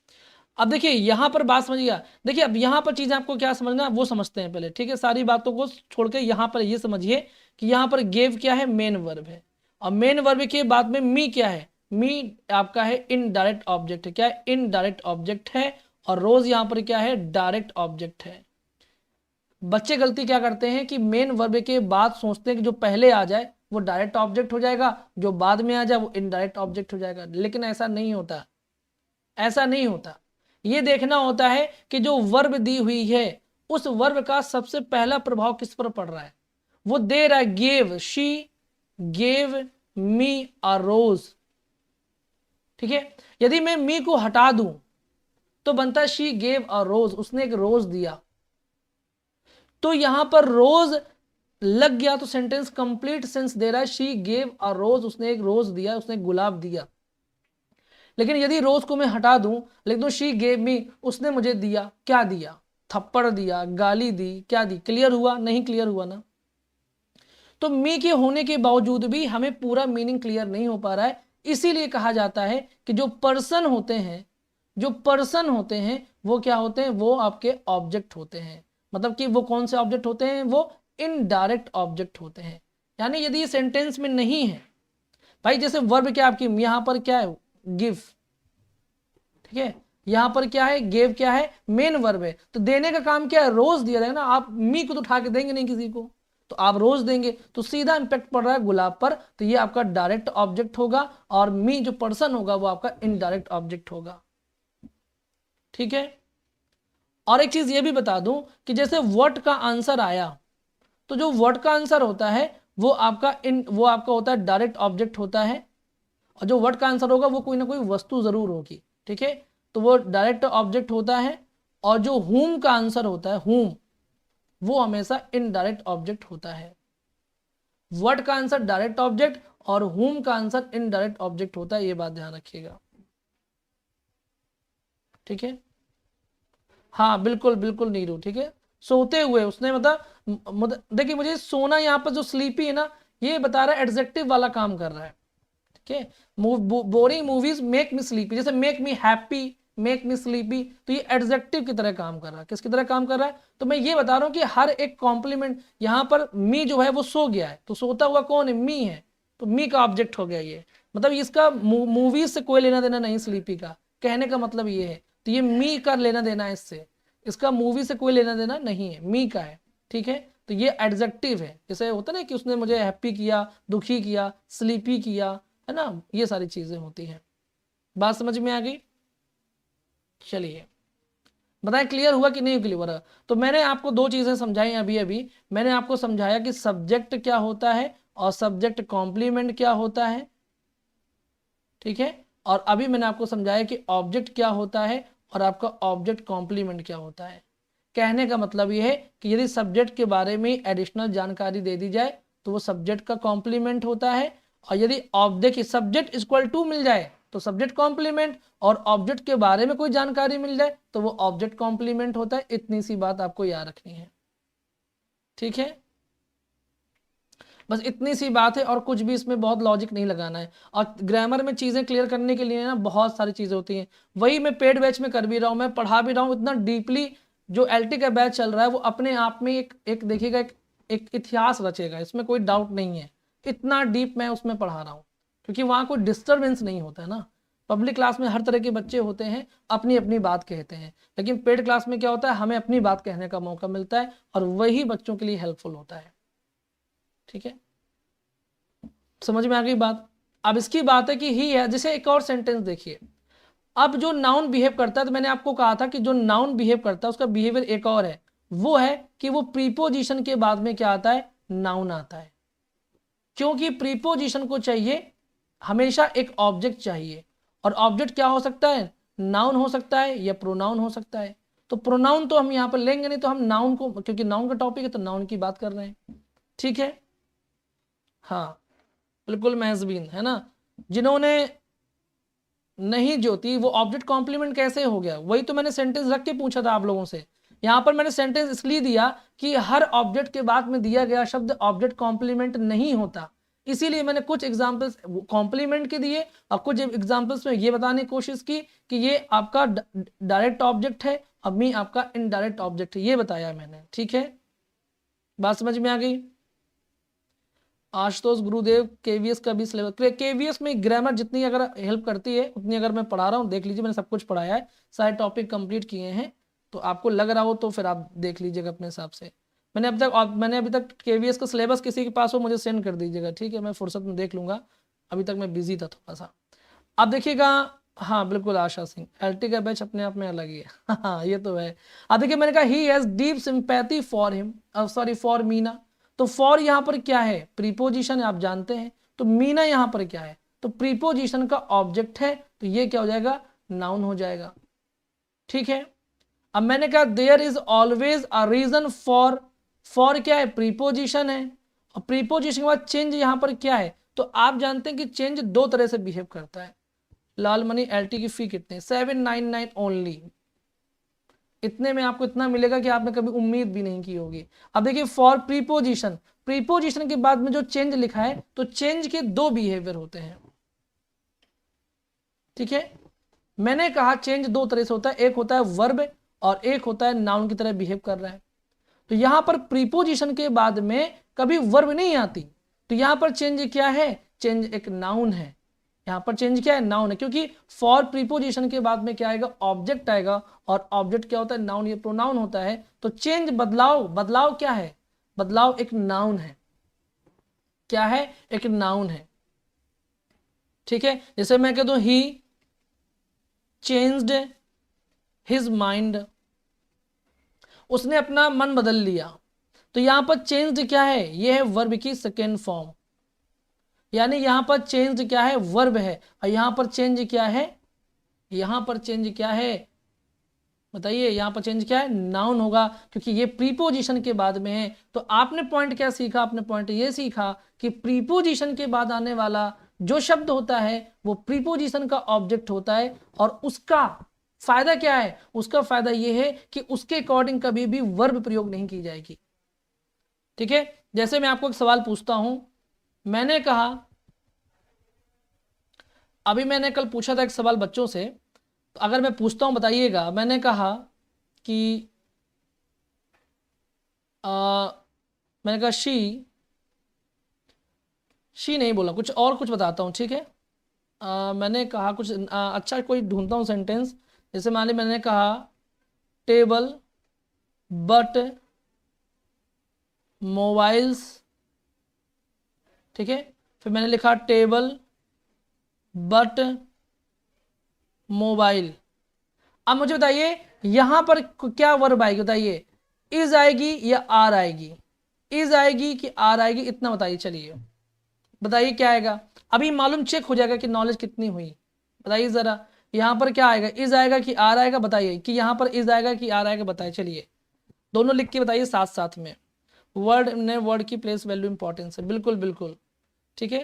अब देखिए यहां पर बात समझिएगा, देखिए अब यहां पर चीज आपको क्या समझना है वो समझते हैं पहले, ठीक है, सारी बातों को छोड़ के यहां पर ये समझिए कि यहां पर गेव क्या है, मेन वर्ब है, और मेन वर्ब के बाद में मी क्या है, मी आपका है इनडायरेक्ट ऑब्जेक्ट है, क्या है, इनडायरेक्ट ऑब्जेक्ट है, और रोज यहां पर क्या है, डायरेक्ट ऑब्जेक्ट है। बच्चे गलती क्या करते हैं कि मेन वर्ब के बाद सोचते हैं कि जो पहले आ जाए वो डायरेक्ट ऑब्जेक्ट हो जाएगा, जो बाद में आ जाए वो इनडायरेक्ट ऑब्जेक्ट हो जाएगा, लेकिन ऐसा नहीं होता, ऐसा नहीं होता। ये देखना होता है कि जो वर्ब दी हुई है उस वर्ब का सबसे पहला प्रभाव किस पर पड़ रहा है, वो दे रहा है गेव, शी गेव मी अ रोज, ठीक है। यदि मैं मी को हटा दूं तो बनता है शी गेव अ रोज, उसने एक रोज दिया, तो यहां पर रोज लग गया तो सेंटेंस कंप्लीट सेंस दे रहा है, शी गेव अ रोज, उसने एक रोज दिया, उसने एक गुलाब दिया। लेकिन यदि रोज को मैं हटा दूं, लिख दूं शी गेव मी, उसने मुझे दिया, क्या दिया, थप्पड़ दिया, गाली दी, क्या दी, क्लियर हुआ, नहीं क्लियर हुआ ना। तो मी के होने के बावजूद भी हमें पूरा मीनिंग क्लियर नहीं हो पा रहा है, इसीलिए कहा जाता है कि जो पर्सन होते हैं, जो पर्सन होते हैं वो क्या होते हैं, वो आपके ऑब्जेक्ट होते हैं, मतलब कि वो कौन से ऑब्जेक्ट होते हैं, वो इनडायरेक्ट ऑब्जेक्ट होते हैं। यानी यदि ये सेंटेंस में नहीं है भाई, जैसे वर्ब क्या आपकी यहां पर क्या है, गिव, ठीक है, यहां पर क्या है, गेव क्या है, मेन वर्ब है, तो देने का काम क्या है, रोज दिया जाएगा ना, आप मी को तो उठा के देंगे नहीं किसी को, तो आप रोज देंगे तो सीधा इंपैक्ट पड़ रहा है गुलाब पर, तो ये आपका डायरेक्ट ऑब्जेक्ट होगा, और मी जो पर्सन होगा वो आपका इनडायरेक्ट ऑब्जेक्ट होगा, ठीक है। और एक चीज ये भी बता दूं कि जैसे व्हाट का आंसर आया, तो जो व्हाट का आंसर होता है वो आपका होता है डायरेक्ट ऑब्जेक्ट होता है, और जो व्हाट का आंसर होगा वो कोई ना कोई वस्तु जरूर होगी, ठीक है, तो वो डायरेक्ट ऑब्जेक्ट होता है। और जो हुम का आंसर होता है, हुम, वो हमेशा इनडायरेक्ट ऑब्जेक्ट होता है। व्हाट का आंसर डायरेक्ट ऑब्जेक्ट और हुम का आंसर इनडायरेक्ट ऑब्जेक्ट होता है, ये बात ध्यान रखिएगा, ठीक है। हाँ बिल्कुल बिल्कुल नीरू, ठीक है, सोते हुए उसने देखिए मुझे सोना यहाँ पर जो स्लीपी है ना, ये बता रहा है एडजेक्टिव वाला काम कर रहा है, ठीक है। Boring movies make me sleepy, जैसे make me happy, make me sleepy, तो ये एडजेक्टिव की तरह काम कर रहा है। किसकी तरह काम कर रहा है? तो मैं ये बता रहा हूँ कि हर एक कॉम्प्लीमेंट, यहाँ पर मी जो है वो सो गया है, तो सोता हुआ कौन है? मी है, तो मी का ऑब्जेक्ट हो गया ये, मतलब इसका मूवीज से कोई लेना देना नहीं स्लीपी का, कहने का मतलब ये है। तो ये मी का लेना देना है इससे, इसका मूवी से कोई लेना देना नहीं है, मी का है, ठीक है। तो ये एडजेक्टिव है, जैसे होता है ना कि उसने मुझे हैप्पी किया, दुखी किया, स्लीपी किया, है ना, ये सारी चीजें होती हैं। बात समझ में आ गई? चलिए बताएं क्लियर हुआ कि नहीं क्लियर हुआ? तो मैंने आपको दो चीजें समझाई अभी अभी। मैंने आपको समझाया कि सब्जेक्ट क्या होता है और सब्जेक्ट कॉम्प्लीमेंट क्या होता है, ठीक है। और अभी मैंने आपको समझाया कि ऑब्जेक्ट क्या होता है और आपका ऑब्जेक्ट कॉम्प्लीमेंट क्या होता है। कहने का मतलब ये है कि यदि सब्जेक्ट के बारे में एडिशनल जानकारी दे दी जाए तो वो सब्जेक्ट का कॉम्प्लीमेंट होता है, और यदि ऑब्जेक्ट सब्जेक्ट इक्वल टू मिल जाए तो सब्जेक्ट कॉम्प्लीमेंट, और ऑब्जेक्ट के बारे में कोई जानकारी मिल जाए तो वो ऑब्जेक्ट कॉम्प्लीमेंट होता है। इतनी सी बात आपको याद रखनी है, ठीक है। बस इतनी सी बात है, और कुछ भी इसमें बहुत लॉजिक नहीं लगाना है। और ग्रामर में चीज़ें क्लियर करने के लिए ना बहुत सारी चीज़ें होती हैं, वही मैं पेड बैच में कर भी रहा हूँ, मैं पढ़ा भी रहा हूँ इतना डीपली। जो एलटी का बैच चल रहा है वो अपने आप में एक देखिएगा एक इतिहास रचेगा, इसमें कोई डाउट नहीं है। इतना डीप मैं उसमें पढ़ा रहा हूँ क्योंकि वहाँ कोई डिस्टर्बेंस नहीं होता है ना। पब्लिक क्लास में हर तरह के बच्चे होते हैं, अपनी अपनी बात कहते हैं, लेकिन पेड क्लास में क्या होता है, हमें अपनी बात कहने का मौका मिलता है, और वही बच्चों के लिए हेल्पफुल होता है, ठीक है। समझ में आ गई बात? अब इसकी बात है कि ही है, जैसे एक और सेंटेंस देखिए। अब जो नाउन बिहेव करता है, तो मैंने आपको कहा था कि जो नाउन बिहेव करता है उसका बिहेवियर एक और है, वो है कि वो प्रीपोजिशन के बाद में क्या आता है? नाउन आता है। क्योंकि प्रीपोजिशन को चाहिए हमेशा एक ऑब्जेक्ट चाहिए, और ऑब्जेक्ट क्या हो सकता है? नाउन हो सकता है या प्रोनाउन हो सकता है। तो प्रोनाउन तो हम यहाँ पर लेंगे नहीं, तो हम नाउन को, क्योंकि नाउन का टॉपिक है तो नाउन की बात कर रहे हैं, ठीक है। हाँ बिल्कुल महजबीन, है ना। जिन्होंने नहीं ज्योति, वो ऑब्जेक्ट कॉम्प्लीमेंट कैसे हो गया? वही तो मैंने सेंटेंस रख के पूछा था आप लोगों से। यहाँ पर मैंने सेंटेंस इसलिए दिया कि हर ऑब्जेक्ट के बाद में दिया गया शब्द ऑब्जेक्ट कॉम्प्लीमेंट नहीं होता, इसीलिए मैंने कुछ एग्जांपल्स कॉम्प्लीमेंट के दिए और कुछ एग्जांपल्स में ये बताने की कोशिश की कि ये आपका डायरेक्ट ऑब्जेक्ट है और मी आपका इनडायरेक्ट ऑब्जेक्ट है, ये बताया मैंने, ठीक है। बात समझ में आ गई? आशुतोष गुरुदेव केवीएस का भी सिलेबस, केवीएस में ग्रामर जितनी अगर हेल्प करती है उतनी अगर मैं पढ़ा रहा हूँ, देख लीजिए मैंने सब कुछ पढ़ाया है, सारे टॉपिक कंप्लीट किए हैं। तो आपको लग रहा हो तो फिर आप देख लीजिएगा अपने हिसाब से। मैंने अभी तक केवीएस का सिलेबस किसी के पास हो मुझे सेंड कर दीजिएगा, ठीक है, मैं फुर्सत में देख लूंगा, अभी तक मैं बिजी था थोड़ा सा। अब देखिएगा, हाँ बिल्कुल आशा सिंह, एलटी का बैच अपने आप में अलग ही है। हाँ ये तो है। अब देखिए मैंने कहा he has deep sympathy for him, sorry for Meena. तो फॉर यहाँ पर क्या है? प्रीपोजिशन आप जानते हैं। तो मीना यहाँ पर क्या है? तो प्रीपोजिशन का ऑब्जेक्ट है, तो ये क्या हो जाएगा? नाउन हो जाएगा, ठीक है। अब मैंने कहा there is always a reason for, for क्या है? प्रीपोजिशन है, और प्रीपोजिशन के बाद चेंज यहाँ पर क्या है? तो आप जानते हैं कि चेंज दो तरह से बिहेव करता है। लाल मनी एलटी की फी कितने? 799 ओनली। इतने में आपको इतना मिलेगा कि आपने कभी उम्मीद भी नहीं की होगी। अब देखिए फॉर प्रीपोजिशन, प्रीपोजिशन के बाद में जो चेंज लिखा है, तो चेंज के दो बिहेवियर होते हैं, ठीक है। मैंने कहा चेंज दो तरह से होता है, एक होता है वर्ब और एक होता है नाउन की तरह बिहेव कर रहा है। तो यहां पर प्रीपोजिशन के बाद में कभी वर्ब नहीं आती, तो यहां पर चेंज क्या है? चेंज एक नाउन है। यहाँ पर चेंज क्या है? नाउन है, क्योंकि फॉर प्रीपोजिशन के बाद में क्या आएगा? ऑब्जेक्ट आएगा, और ऑब्जेक्ट क्या होता है? नाउन, ये प्रोनाउन होता है। तो चेंज बदलाव, बदलाव क्या है? बदलाव एक नाउन है। क्या है? एक नाउन है, ठीक है। जैसे मैं कह दूं ही चेंज्ड हिज माइंड, उसने अपना मन बदल लिया, तो यहां पर चेंज्ड क्या है, ये है वर्ब की सेकेंड फॉर्म, यानी यहां पर चेंज्ड क्या है, वर्ब है, और यहां पर चेंज क्या है, यहां पर चेंज क्या है, बताइए यहां पर चेंज क्या है, नाउन होगा, क्योंकि ये प्रीपोजिशन के बाद में है। तो आपने पॉइंट क्या सीखा, आपने पॉइंट ये सीखा कि प्रीपोजिशन के बाद आने वाला जो शब्द होता है वो प्रीपोजिशन का ऑब्जेक्ट होता है, और उसका फायदा क्या है, उसका फायदा ये है कि उसके अकॉर्डिंग कभी भी वर्ब प्रयोग नहीं की जाएगी। ठीक है, जैसे मैं आपको एक सवाल पूछता हूं, मैंने कहा, अभी मैंने कल पूछा था एक सवाल बच्चों से, तो अगर मैं पूछता हूं बताइएगा, मैंने कहा कि मैंने कहा शी नहीं बोला, कुछ और कुछ बताता हूँ, ठीक है। मैंने कहा कुछ अच्छा कोई ढूंढता हूँ सेंटेंस, जैसे मान ली मैंने कहा टेबल बट मोबाइल्स, ठीक है, फिर मैंने लिखा टेबल बट मोबाइल। अब मुझे बताइए यहां पर क्या वर्ब आएगी, बताइए इज आएगी या आर आएगी, इज आएगी कि आर आएगी, इतना बताइए, चलिए बताइए क्या आएगा, अभी मालूम चेक हो जाएगा कि नॉलेज कितनी हुई, बताइए जरा यहां पर क्या आएगा, इज आएगा कि आर आएगा, बताइए कि यहां पर इज आएगा कि आर आएगा, बताइए, चलिए दोनों लिख के बताइए साथ साथ में। वर्ड ने वर्ड की प्लेस वैल्यू इंपॉर्टेंस है, बिल्कुल बिल्कुल, ठीक है।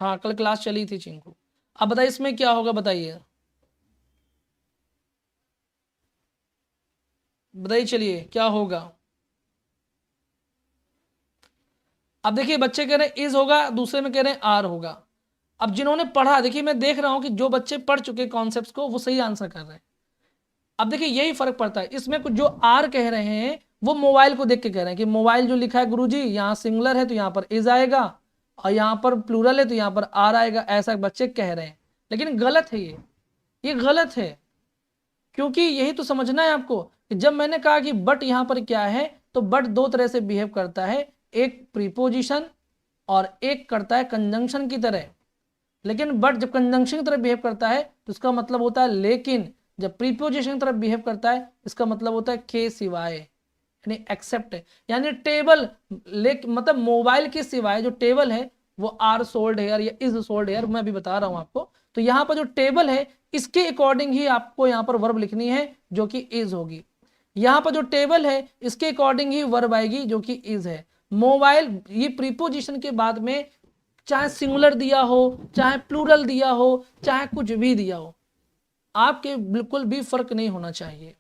हाँ कल क्लास चली थी चिंकू। अब बताइए इसमें क्या होगा, बताइए बताइए, चलिए क्या होगा। अब देखिए बच्चे कह रहे हैं इज होगा, दूसरे में कह रहे हैं आर होगा। अब जिन्होंने पढ़ा, देखिए मैं देख रहा हूं कि जो बच्चे पढ़ चुके कॉन्सेप्ट्स को वो सही आंसर कर रहे हैं। अब देखिए यही फर्क पड़ता है, इसमें कुछ जो आर कह रहे हैं वो मोबाइल को देख के कह रहे हैं कि मोबाइल जो लिखा है गुरुजी, यहाँ सिंगुलर है तो यहाँ पर इज आएगा, और यहाँ पर प्लूरल है तो यहाँ पर आर आएगा, ऐसा बच्चे कह रहे हैं, लेकिन गलत है ये गलत है। क्योंकि यही तो समझना है आपको कि जब मैंने कहा कि बट यहां पर क्या है, तो बट दो तरह से बिहेव करता है, एक प्रीपोजिशन और एक करता है कंजंक्शन की तरह। लेकिन बट जब कंजंक्शन की तरह बिहेव करता है तो इसका मतलब होता है लेकिन, जब प्रीपोजिशन की तरफ बिहेव करता है इसका मतलब होता है के सिवाय, यानी एक्सेप्ट है, यानी टेबल मतलब मोबाइल के सिवाय जो टेबल है वो आर सोल्ड हेयर या इज सोल्ड हेयर, मैं अभी बता रहा हूं आपको। तो यहाँ पर जो टेबल है इसके अकॉर्डिंग ही आपको यहाँ पर वर्ब लिखनी है जो कि इज होगी, यहाँ पर जो टेबल है इसके अकॉर्डिंग ही वर्ब आएगी जो कि इज है। मोबाइल ये प्रीपोजिशन के बाद में चाहे सिंगुलर दिया हो, चाहे प्लूरल दिया हो, चाहे कुछ भी दिया हो, आपके बिल्कुल भी फर्क नहीं होना चाहिए।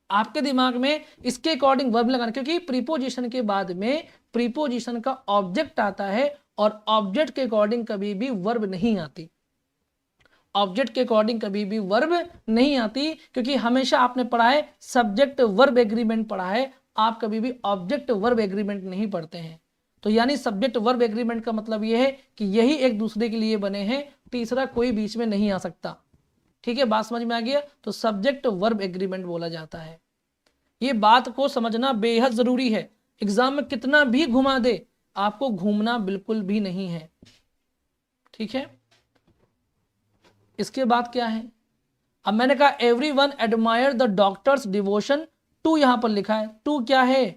आपके दिमाग में इसके अकॉर्डिंग वर्ब लगाना, क्योंकि प्रीपोजिशन के बाद में प्रीपोजिशन का ऑब्जेक्ट आता है, और ऑब्जेक्ट के अकॉर्डिंग कभी भी वर्ब नहीं आती, ऑब्जेक्ट के अकॉर्डिंग कभी भी वर्ब नहीं आती, क्योंकि हमेशा आपने पढ़ा है सब्जेक्ट वर्ब एग्रीमेंट पढ़ा है, आप कभी भी ऑब्जेक्ट वर्ब एग्रीमेंट नहीं पढ़ते हैं। तो यानी सब्जेक्ट वर्ब एग्रीमेंट का मतलब यह है कि यही एक दूसरे के लिए बने हैं, तीसरा कोई बीच में नहीं आ सकता। ठीक है, बात समझ में आ गया, तो सब्जेक्ट वर्ब एग्रीमेंट बोला जाता है। ये बात को समझना बेहद जरूरी है, एग्जाम में कितना भी घुमा दे आपको घूमना बिल्कुल भी नहीं है। ठीक है, इसके बाद क्या है, अब मैंने कहा every one admire the doctor's devotion to, यहां पर लिखा है टू क्या है,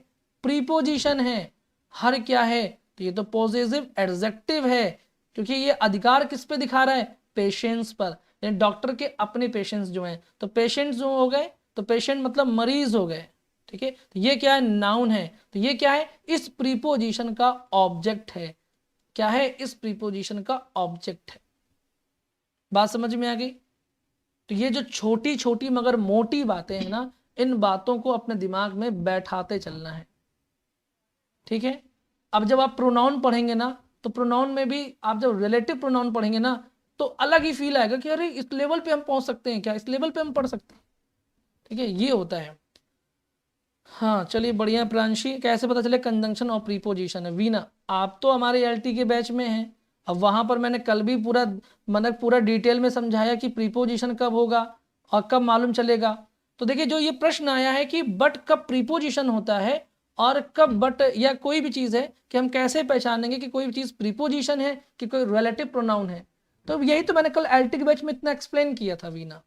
प्रीपोजिशन है, हर क्या है, तो ये तो पॉजिटिव एडजेक्टिव है, क्योंकि ये अधिकार किस पे दिखा रहा है, पेशेंट्स पर, यानी डॉक्टर के अपने पेशेंट्स जो हैं, तो पेशेंट्स जो हो गए तो पेशेंट मतलब मरीज हो गए। ठीक है, तो ये क्या है, नाउन है, तो ये क्या है, इस प्रीपोजिशन का ऑब्जेक्ट है, क्या है, इस प्रीपोजिशन का ऑब्जेक्ट है। बात समझ में आ गई। तो ये जो छोटी छोटी मगर मोटी बातें हैं ना, इन बातों को अपने दिमाग में बैठाते चलना है। ठीक है, अब जब आप प्रोनाउन पढ़ेंगे ना, तो प्रोनाउन में भी आप जब रिलेटिव प्रोनाउन पढ़ेंगे ना, तो अलग ही फील आएगा कि अरे इस लेवल पे हम पहुंच सकते हैं क्या, इस लेवल पे हम पढ़ सकते हैं। ठीक है, ये होता है। हाँ चलिए बढ़िया प्रांशी, कैसे पता चले कंजंक्शन और प्रीपोजिशन है। वीना आप तो हमारे एलटी के बैच में हैं, अब वहां पर मैंने कल भी पूरा मतलब पूरा डिटेल में समझाया कि प्रीपोजिशन कब होगा और कब मालूम चलेगा। तो देखिए जो ये प्रश्न आया है कि बट कब प्रीपोजिशन होता है और कब बट या कोई भी चीज़ है, कि हम कैसे पहचानेंगे कि कोई भी चीज़ प्रीपोजिशन है कि कोई रिलेटिव प्रोनाउन है, तो यही तो मैंने कल एलटी के बैच में इतना एक्सप्लेन किया था वीना।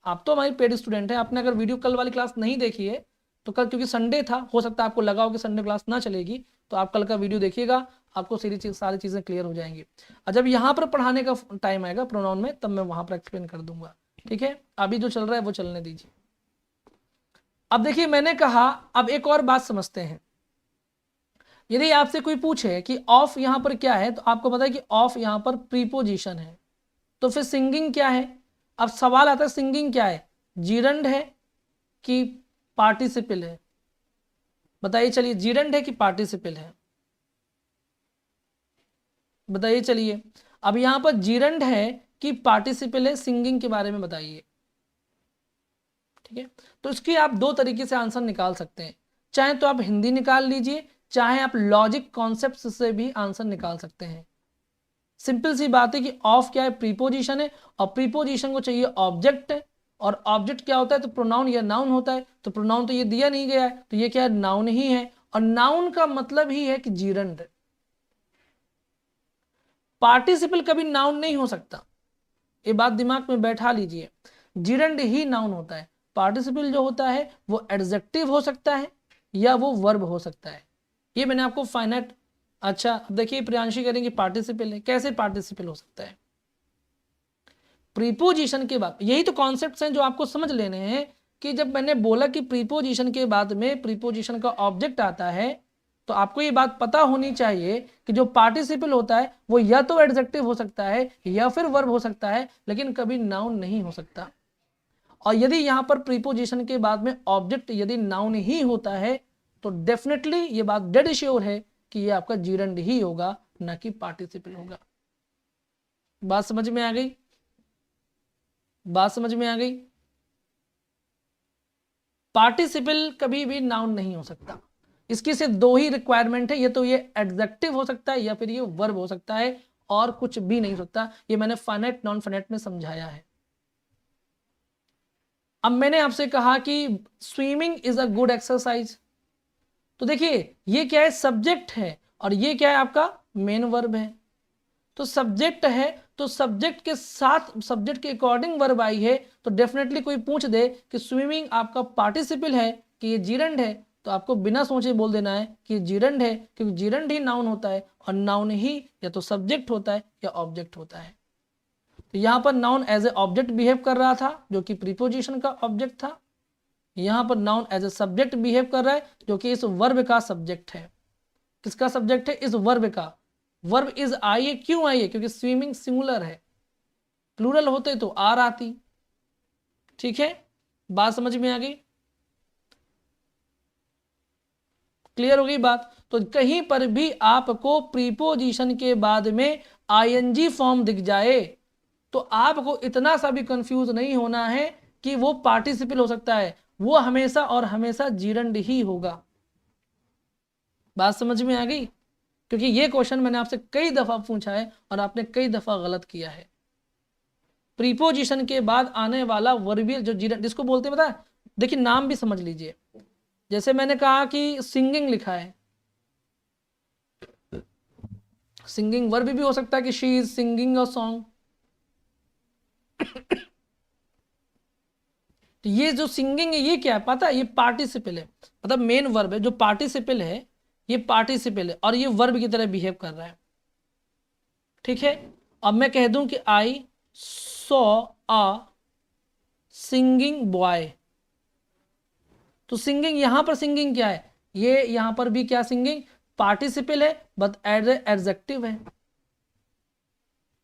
आप तो हमारी पेड स्टूडेंट है, आपने अगर वीडियो कल वाली क्लास नहीं देखी है तो कल, क्योंकि संडे था, हो सकता है आपको लगा हो कि संडे क्लास ना चलेगी, तो आप कल का वीडियो देखिएगा, आपको सारी चीज़ें क्लियर हो जाएंगी। और जब यहाँ पर पढ़ाने का टाइम आएगा प्रोनाउन में, तब मैं वहाँ पर एक्सप्लेन कर दूंगा, ठीक है। अभी जो चल रहा है वो चलने दीजिए। अब देखिए मैंने कहा, अब एक और बात समझते हैं। यदि आपसे कोई पूछे कि ऑफ यहाँ पर क्या है, तो आपको पता है कि ऑफ यहाँ पर प्रीपोजिशन है, तो फिर सिंगिंग क्या है। अब सवाल आता है सिंगिंग क्या है, जीरंड है कि पार्टिसिपल है, बताइए चलिए, जीरंड है कि पार्टिसिपल है, बताइए चलिए। अब यहां पर जीरंड है कि पार्टिसिपल है, सिंगिंग के बारे में बताइए, ठीक है। तो इसकी आप दो तरीके से आंसर निकाल सकते हैं, चाहे तो आप हिंदी निकाल लीजिए, चाहे आप लॉजिक कॉन्सेप्ट से भी आंसर निकाल सकते हैं। सिंपल सी बात है कि ऑफ क्या है, प्रीपोजिशन है, और प्रीपोजिशन को चाहिए ऑब्जेक्ट है, और ऑब्जेक्ट क्या होता है, तो प्रोनाउन या नाउन होता है, तो प्रोनाउन तो ये दिया नहीं गया है, तो ये क्या है, नाउन ही है, और नाउन का मतलब ही है कि जीरंड। पार्टिसिपल कभी नाउन नहीं हो सकता, ये बात दिमाग में बैठा लीजिए, जीरंड ही नाउन होता है। पार्टिसिपल जो होता है वो एडजेक्टिव हो सकता है या वो वर्ब हो सकता है, ये मैंने आपको फाइनाइट। अच्छा देखिए प्रियांशी करेंगे पार्टिसिपल है, कैसे पार्टिसिपल हो सकता है, प्रीपोजिशन के बाद, यही तो कॉन्सेप्ट्स हैं जो आपको समझ लेने हैं, कि जब मैंने बोला कि प्रीपोजिशन के बाद में प्रीपोजिशन का ऑब्जेक्ट आता है, तो आपको ये बात पता होनी चाहिए कि जो पार्टिसिपल होता है वो या तो एडजेक्टिव हो सकता है या फिर वर्ब हो सकता है, लेकिन कभी नाउन नहीं हो सकता। और यदि यहां पर प्रीपोजिशन के बाद में ऑब्जेक्ट यदि नाउन ही होता है, तो डेफिनेटली ये बात डेड श्योर है कि ये आपका जीरंड ही होगा, ना कि पार्टिसिपल होगा। बात समझ में आ गई, बात समझ में आ गई। पार्टिसिपल कभी भी नाउन नहीं हो सकता, इसकी सिर्फ दो ही रिक्वायरमेंट है, ये तो ये एडजेक्टिव हो सकता है या फिर ये वर्ब हो सकता है, और कुछ भी नहीं हो सकता। ये मैंने फाइनाइट नॉन फाइनाइट में समझाया है। अब मैंने आपसे कहा कि swimming is a good exercise, तो देखिए ये क्या है, सब्जेक्ट है, और ये क्या है आपका मेन वर्ब है। तो सब्जेक्ट है, तो सब्जेक्ट के साथ सब्जेक्ट के अकॉर्डिंग वर्ब आई है, तो डेफिनेटली कोई पूछ दे कि स्विमिंग आपका पार्टिसिपल है कि ये जीरंड है, तो आपको बिना सोचे बोल देना है कि जीरंड है, क्योंकि जीरंड ही नाउन होता है, और नाउन ही या तो सब्जेक्ट होता है या ऑब्जेक्ट होता है। तो यहाँ पर noun as a object behave कर रहा था, जो कि प्रीपोजिशन का ऑब्जेक्ट था। यहाँ पर noun as a subject behave कर रहा है, जो कि इस वर्ब का सब्जेक्ट है। किसका सब्जेक्ट है, इस वर्ब का। वर्ब इज आई है, क्यों आई है, क्योंकि स्विमिंग सिंगुलर है, प्लूरल होते तो आर आती, ठीक है। बात समझ में आ गई, क्लियर हो गई बात। तो कहीं पर भी आपको प्रीपोजिशन के बाद में आईएनजी फॉर्म दिख जाए, तो आपको इतना सा भी कंफ्यूज नहीं होना है कि वो पार्टिसिपल हो सकता है, वो हमेशा और हमेशा जीरंड ही होगा। बात समझ में आ गई, क्योंकि ये क्वेश्चन मैंने आपसे कई दफा पूछा है और आपने कई दफा गलत किया है। प्रीपोजिशन के बाद आने वाला वर्बियल जो जीरंड, जिसको बोलते हैं पता है, देखिए नाम भी समझ लीजिए। जैसे मैंने कहा कि सिंगिंग लिखा है, सिंगिंग वर्ब भी हो सकता है कि she is singing a song. तो ये जो सिंगिंग है ये क्या है पता है, ये पार्टिसिपल है, मतलब मेन वर्ब है। जो पार्टिसिपल है ये पार्टिसिपल है, और ये वर्ब की तरह बिहेव कर रहा है, ठीक है। अब मैं कह दूं कि I saw a singing boy, तो सिंगिंग यहां पर सिंगिंग क्या है, ये यहां पर भी क्या सिंगिंग पार्टिसिपल है, बट एडजेक्टिव है।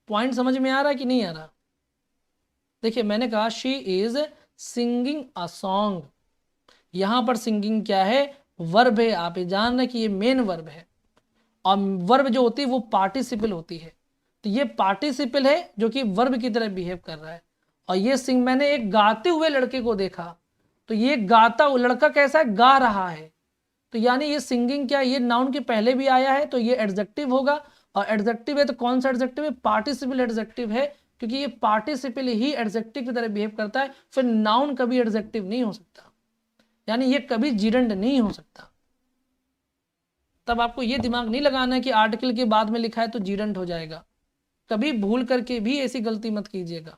पॉइंट समझ में आ रहा है कि नहीं आ रहा। देखिए मैंने कहा she is singing a song, यहां पर सिंगिंग क्या है, वर्ब है। आप ये जान रहे कि ये मेन वर्ब है, और वर्ब जो होती है वो पार्टिसिपल होती है। तो ये पार्टिसिपल है जो कि वर्ब की तरह बिहेव कर रहा है। और ये सिंग, मैंने एक गाते हुए लड़के को देखा, तो ये गाता लड़का कैसा है, गा रहा है, तो यानी ये सिंगिंग क्या है, ये नाउन के पहले भी आया है, तो ये एडजेक्टिव होगा। और एडजेक्टिव है तो कौन सा एडजेक्टिव है, पार्टिसिपल एडजेक्टिव है, क्योंकि ये पार्टिसिपल ही एडजेक्टिव की तरह बिहेव करता है। फिर नाउन कभी एडजेक्टिव नहीं हो सकता, यानी ये कभी जीरंड नहीं हो सकता। तब आपको ये दिमाग नहीं लगाना है कि आर्टिकल के बाद में लिखा है तो जीरंड हो जाएगा, कभी भूल करके भी ऐसी गलती मत कीजिएगा,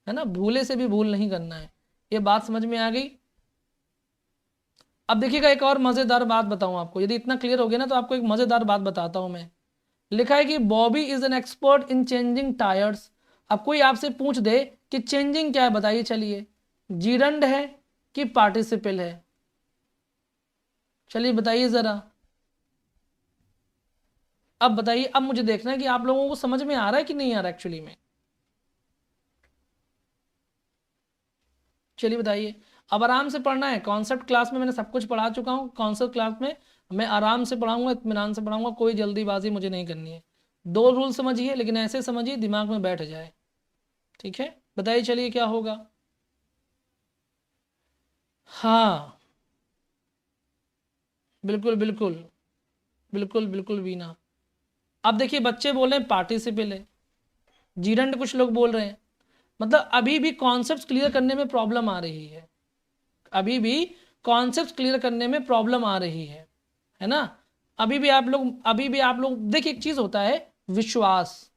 है ना, भूले से भी भूल नहीं करना है। ये बात समझ में आ गई। अब देखिएगा एक और मजेदार बात बताऊं आपको, यदि इतना क्लियर हो गया ना तो आपको एक मजेदार बात बताता हूं मैं। लिखा है कि Bobby is an expert in changing tyres. अब कोई आपसे पूछ दे कि चेंजिंग क्या है, बताइए चलिए, जीरंड है कि पार्टिसिपल है? चलिए बताइए जरा, अब बताइए। अब मुझे देखना है कि आप लोगों को समझ में आ रहा है कि नहीं आ रहा एक्चुअली में। चलिए बताइए। अब आराम से पढ़ना है, कॉन्सेप्ट क्लास में मैंने सब कुछ पढ़ा चुका हूँ। कॉन्सेप्ट क्लास में मैं आराम से पढ़ाऊंगा, इत्मीनान से पढ़ाऊंगा, कोई जल्दीबाजी मुझे नहीं करनी है। 2 रूल समझिए, लेकिन ऐसे समझिए दिमाग में बैठ जाए, ठीक है? बताइए चलिए क्या होगा। हाँ बिल्कुल बिल्कुल बिल्कुल बिल्कुल वीना। अब देखिए बच्चे बोल रहे हैं पार्टिसिपल है, जीरंड कुछ लोग बोल रहे हैं, मतलब अभी भी कॉन्सेप्ट क्लियर करने में प्रॉब्लम आ रही है, अभी भी कॉन्सेप्ट क्लियर करने में प्रॉब्लम आ रही है ना? अभी भी आप लोग देखिए, एक चीज होता है विश्वास,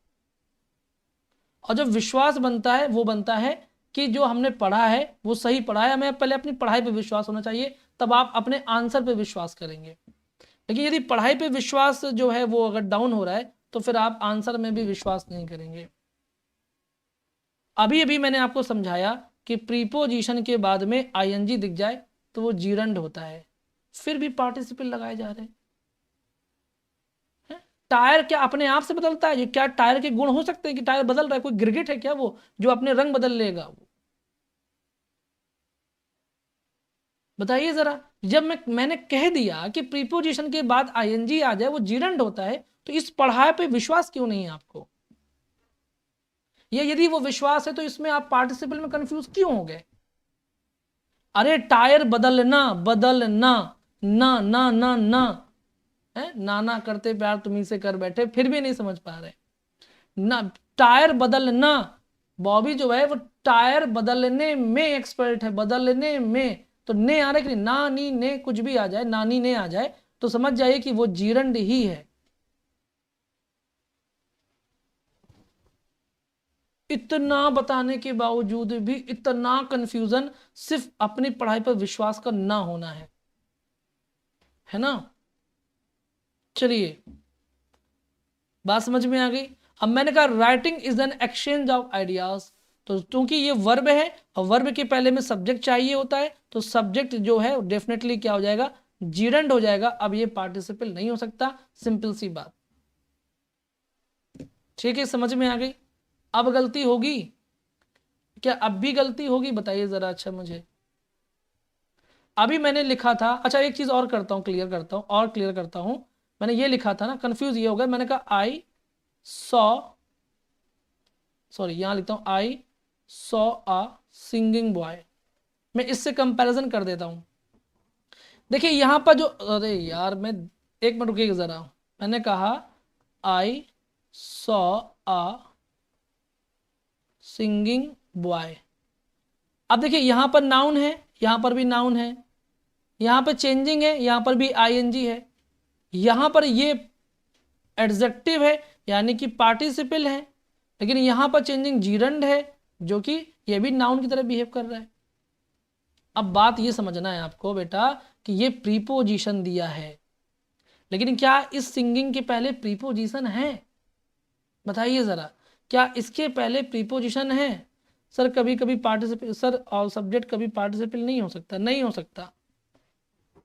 और जब विश्वास बनता है वो बनता है कि जो हमने पढ़ा है वो सही पढ़ा है। हमें पहले अपनी पढ़ाई पे विश्वास होना चाहिए, तब आप अपने आंसर पे विश्वास करेंगे। लेकिन यदि पढ़ाई पे विश्वास जो है वो अगर डाउन हो रहा है तो फिर आप आंसर में भी विश्वास नहीं करेंगे। अभी अभी मैंने आपको समझाया कि प्रीपोजिशन के बाद में आईएनजी दिख जाए तो वो जीरंड होता है, फिर भी पार्टिसिपल लगाए जा रहे हैं। टायर क्या अपने आप से बदलता है? क्या टायर के गुण हो सकते हैं कि टायर बदल रहा है? कोई गिरगिट है क्या वो जो अपने रंग बदल लेगा? बताइए जरा। जब मैंने कह दिया कि प्रीपोजिशन के बाद आईएनजी आ जाए वो जीरंड होता है, तो इस पढ़ाई पे विश्वास क्यों नहीं है आपको? ये यदि वो विश्वास है तो इसमें आप पार्टिसिपल में कंफ्यूज क्यों हो गए? अरे टायर बदलना, बदलना, ना ना ना ना है, नाना करते प्यार तुम्ही से कर बैठे, फिर भी नहीं समझ पा रहे ना। टायर बदलना, बॉबी जो है वो टायर बदलने में एक्सपर्ट है, बदलने में। तो ने आ रहा है कि नानी ने कुछ भी आ जाए, नानी ने आ जाए तो समझ जाइए कि वो जीरंड ही है। इतना बताने के बावजूद भी इतना कंफ्यूजन, सिर्फ अपनी पढ़ाई पर विश्वास का ना होना है ना? चलिए बात समझ में आ गई। अब मैंने कहा writing is an exchange of ideas, तो क्योंकि ये वर्ब है और वर्ब के पहले में सब्जेक्ट चाहिए होता है, तो सब्जेक्ट जो है डेफिनेटली क्या हो जाएगा? जीरंड हो जाएगा। अब ये पार्टिसिपल नहीं हो सकता, सिंपल सी बात। ठीक है, समझ में आ गई। अब गलती होगी क्या? अब भी गलती होगी? बताइए जरा। अच्छा मुझे अभी मैंने लिखा था, अच्छा एक चीज और करता हूं, क्लियर करता हूं और क्लियर करता हूं। मैंने ये लिखा था ना, कंफ्यूज ये हो गया, मैंने कहा आई सॉ, सॉरी यहां लिखता हूं I saw a singing boy. मैं इससे कंपैरिजन कर देता हूं। देखिए यहां पर जो, अरे यार मैं, एक मिनट रुकिएगा जरा। मैंने कहा I saw a singing boy. अब देखिए यहां पर नाउन है, यहां पर भी नाउन है, यहां पर चेंजिंग है, यहां पर भी आईएनजी है, यहां पर ये एडजेक्टिव है यानी कि पार्टिसिपल है, लेकिन यहां पर चेंजिंग जीरंड है जो कि ये भी नाउन की तरह बिहेव कर रहा है। अब बात ये समझना है आपको बेटा कि ये प्रीपोजिशन दिया है, लेकिन क्या इस सिंगिंग के पहले प्रीपोजिशन है? बताइए जरा, क्या इसके पहले प्रीपोजिशन है? सर कभी कभी पार्टिसिपल, सर और सब्जेक्ट कभी पार्टिसिपल नहीं हो सकता, नहीं हो सकता,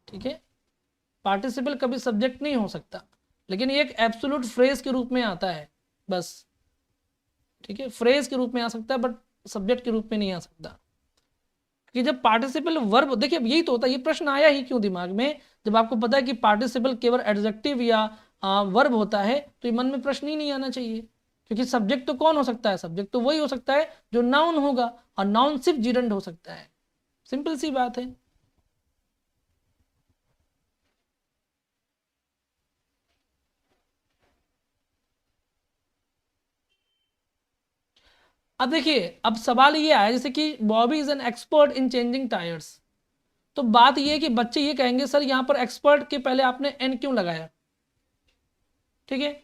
ठीक है? पार्टिसिपल कभी सब्जेक्ट नहीं हो सकता, लेकिन ये एक एब्सोल्यूट फ्रेज के रूप में आता है बस, ठीक है? फ्रेज के रूप में आ सकता है, बट सब्जेक्ट के रूप में नहीं आ सकता। कि जब पार्टिसिपल वर्ब, देखिए यही तो होता है, ये प्रश्न आया ही क्यों दिमाग में, जब आपको पता है कि पार्टिसिपल केवल एडजेक्टिव या वर्ब होता है, तो ये मन में प्रश्न ही नहीं आना चाहिए। क्योंकि सब्जेक्ट तो कौन हो सकता है? सब्जेक्ट तो वही हो सकता है जो नाउन होगा, और नाउन सिर्फ जीरंड हो सकता है। सिंपल सी बात है। अब देखिए, अब सवाल ये आया जैसे कि Bobby is an expert in changing tyres, तो बात ये है कि बच्चे ये कहेंगे सर यहां पर एक्सपर्ट के पहले आपने एन क्यों लगाया? ठीक है,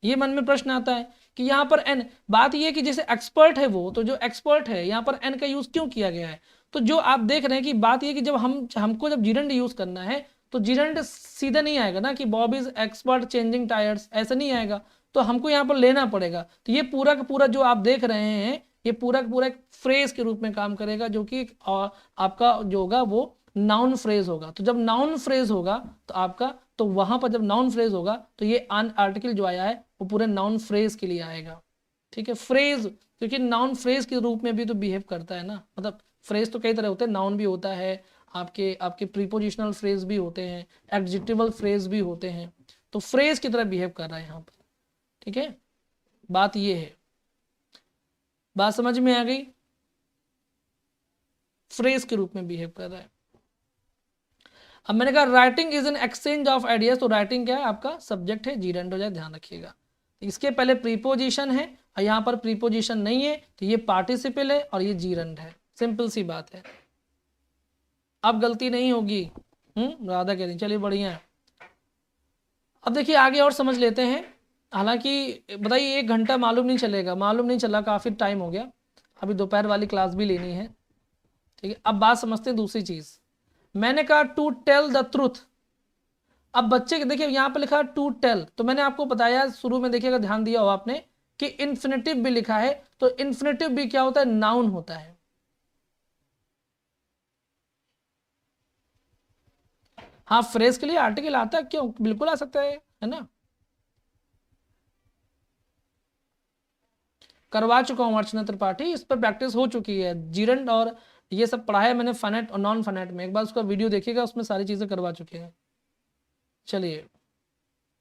ये मन में प्रश्न आता है कि यहाँ पर एन, बात ये है कि जैसे एक्सपर्ट है वो, तो जो एक्सपर्ट है यहाँ पर एन का यूज क्यों किया गया है? तो जो आप देख रहे हैं कि बात ये कि जब हमको जब जीरंड यूज करना है तो जीरंड सीधा नहीं आएगा ना कि Bob is expert changing tyres, ऐसा नहीं आएगा, तो हमको यहाँ पर लेना पड़ेगा। तो ये पूरा का पूरा जो आप देख रहे हैं ये पूरा का पूरा एक फ्रेज के रूप में काम करेगा, जो कि आपका जो होगा वो नाउन फ्रेज होगा। तो जब नाउन फ्रेज होगा तो आपका, तो वहां पर जब नाउन फ्रेज होगा तो ये अन आर्टिकल जो आया है वो पूरे नाउन फ्रेज के लिए आएगा। ठीक है, फ्रेज, क्योंकि नाउन फ्रेज के रूप में भी तो बिहेव करता है ना, मतलब फ्रेज तो कई तरह होते हैं, नाउन भी होता है, आपके आपके प्रीपोजिशनल फ्रेज भी होते हैं, एडजेक्टिवल फ्रेज भी होते हैं, तो फ्रेज की तरह बिहेव कर रहा है यहाँ पर। ठीक है, बात ये है, बात समझ में आ गई? फ्रेज के रूप में बिहेव कर रहा है। अब मैंने कहा writing is an exchange of ideas, तो राइटिंग क्या है? आपका सब्जेक्ट है, जीरंड हो जाए, ध्यान रखिएगा। इसके पहले प्रीपोजिशन है और यहाँ पर प्रीपोजिशन नहीं है, तो ये पार्टिसिपल है और ये जीरंड है, सिंपल सी बात है। अब गलती नहीं होगी। राधा कह रही, चलिए बढ़िया है। अब देखिए आगे और समझ लेते हैं। हालांकि बताइए 1 घंटा मालूम नहीं चलेगा, मालूम नहीं चला, काफ़ी टाइम हो गया, अभी दोपहर वाली क्लास भी लेनी है। ठीक है, अब बात समझते हैं दूसरी चीज़। मैंने कहा टू टेल द ट्रूथ। अब बच्चे देखिए यहाँ पे लिखा है टू टेल, तो मैंने आपको बताया शुरू में, देखिएगा ध्यान दिया हो आपने कि इन्फिनेटिव भी लिखा है, तो इन्फिनेटिव भी क्या होता है? नाउन होता है। हाँ, फ्रेज के लिए आर्टिकल आता है, क्यों, बिल्कुल आ सकता है ना। करवा चुका हूँ अर्चना त्रिपाठी, इस पर प्रैक्टिस हो चुकी है, जीरंड और ये सब पढ़ाया मैंने फाइनेट और नॉन फाइनेट में, एक बार उसका वीडियो देखिएगा, उसमें सारी चीजें करवा चुके हैं। चलिए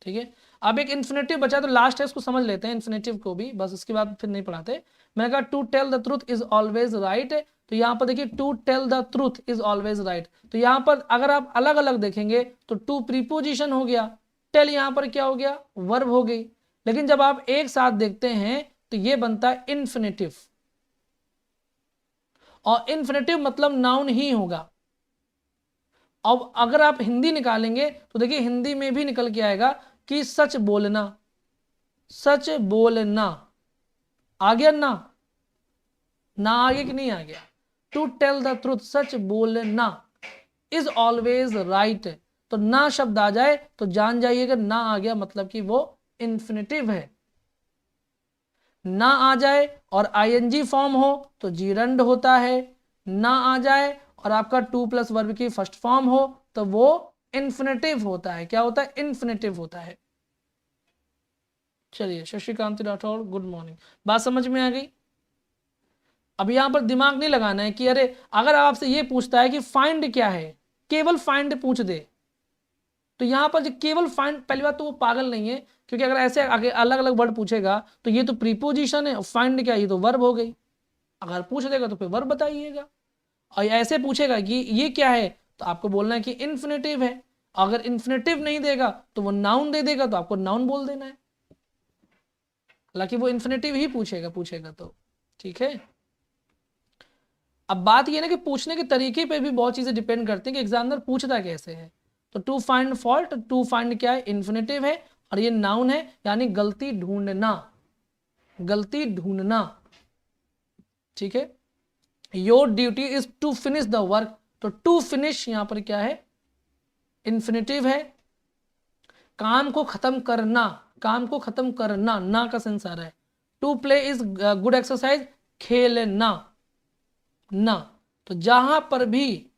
ठीक है, अब एक इन्फिनेटिव बचा, तो लास्ट है, उसको समझ लेते हैं इन्फिनेटिव को भी, बस इसके बाद फिर नहीं पढ़ाते। मैंने कहा to tell the truth is always right, तो यहाँ पर देखिए to tell the truth is always right, तो यहाँ पर अगर आप अलग अलग देखेंगे तो टू प्रीपोजिशन हो गया, टेल यहाँ पर क्या हो गया? वर्ब हो गई। लेकिन जब आप एक साथ देखते हैं तो ये बनता है इन्फिनेटिव, और इन्फिनेटिव मतलब नाउन ही होगा। अब अगर आप हिंदी निकालेंगे तो देखिए हिंदी में भी निकल के आएगा कि सच बोलना, सच बोलना, आ गया ना? ना आ गया कि नहीं आ गया? टू टेल द ट्रूथ, सच बोलना, इज ऑलवेज राइट, तो ना शब्द आ जाए तो जान जाइएगा ना आ गया, मतलब कि वो इन्फिनेटिव है। ना आ जाए और आईएनजी फॉर्म हो तो जीरंड होता है, ना आ जाए और आपका टू प्लस वर्ब की फर्स्ट फॉर्म हो तो वो इन्फिनेटिव होता है। क्या होता है? इन्फिनेटिव होता है। चलिए, शशिकांत राठौड़, गुड मॉर्निंग, बात समझ में आ गई? अब यहां पर दिमाग नहीं लगाना है कि अरे अगर आपसे ये पूछता है कि फाइंड क्या है, केवल फाइंड पूछ दे, तो यहां पर जो केवल फाइंड, पहली बात तो वो पागल नहीं है, क्योंकि अगर ऐसे आगे अलग अलग वर्ड पूछेगा तो ये तो प्रीपोजिशन है, फाइंड क्या, ये तो वर्ब हो गई। अगर पूछ देगा तो फिर वर्ब बताइएगा, और ऐसे पूछेगा कि ये क्या है तो आपको बोलना है कि इन्फिनेटिव है। अगर इन्फिनेटिव नहीं देगा तो वो नाउन दे देगा, तो आपको नाउन बोल देना है, हालांकि वो इन्फिनेटिव ही पूछेगा तो। ठीक है, अब बात ये ना कि पूछने के तरीके पे भी बहुत चीजें डिपेंड करती हैं कि एग्जामिनर पूछता कैसे है। तो to find fault, to find क्या है? इन्फिनेटिव है और ये नाउन है, यानी गलती ढूंढना, गलती ढूंढना। ठीक है, your duty is to finish the work, तो टू फिनिश यहां पर क्या है? इन्फिनेटिव है। काम को खत्म करना, काम को खत्म करना, ना का सेंस आ रहा है। To play is good exercise, खेलना, ना, तो जहां पर भी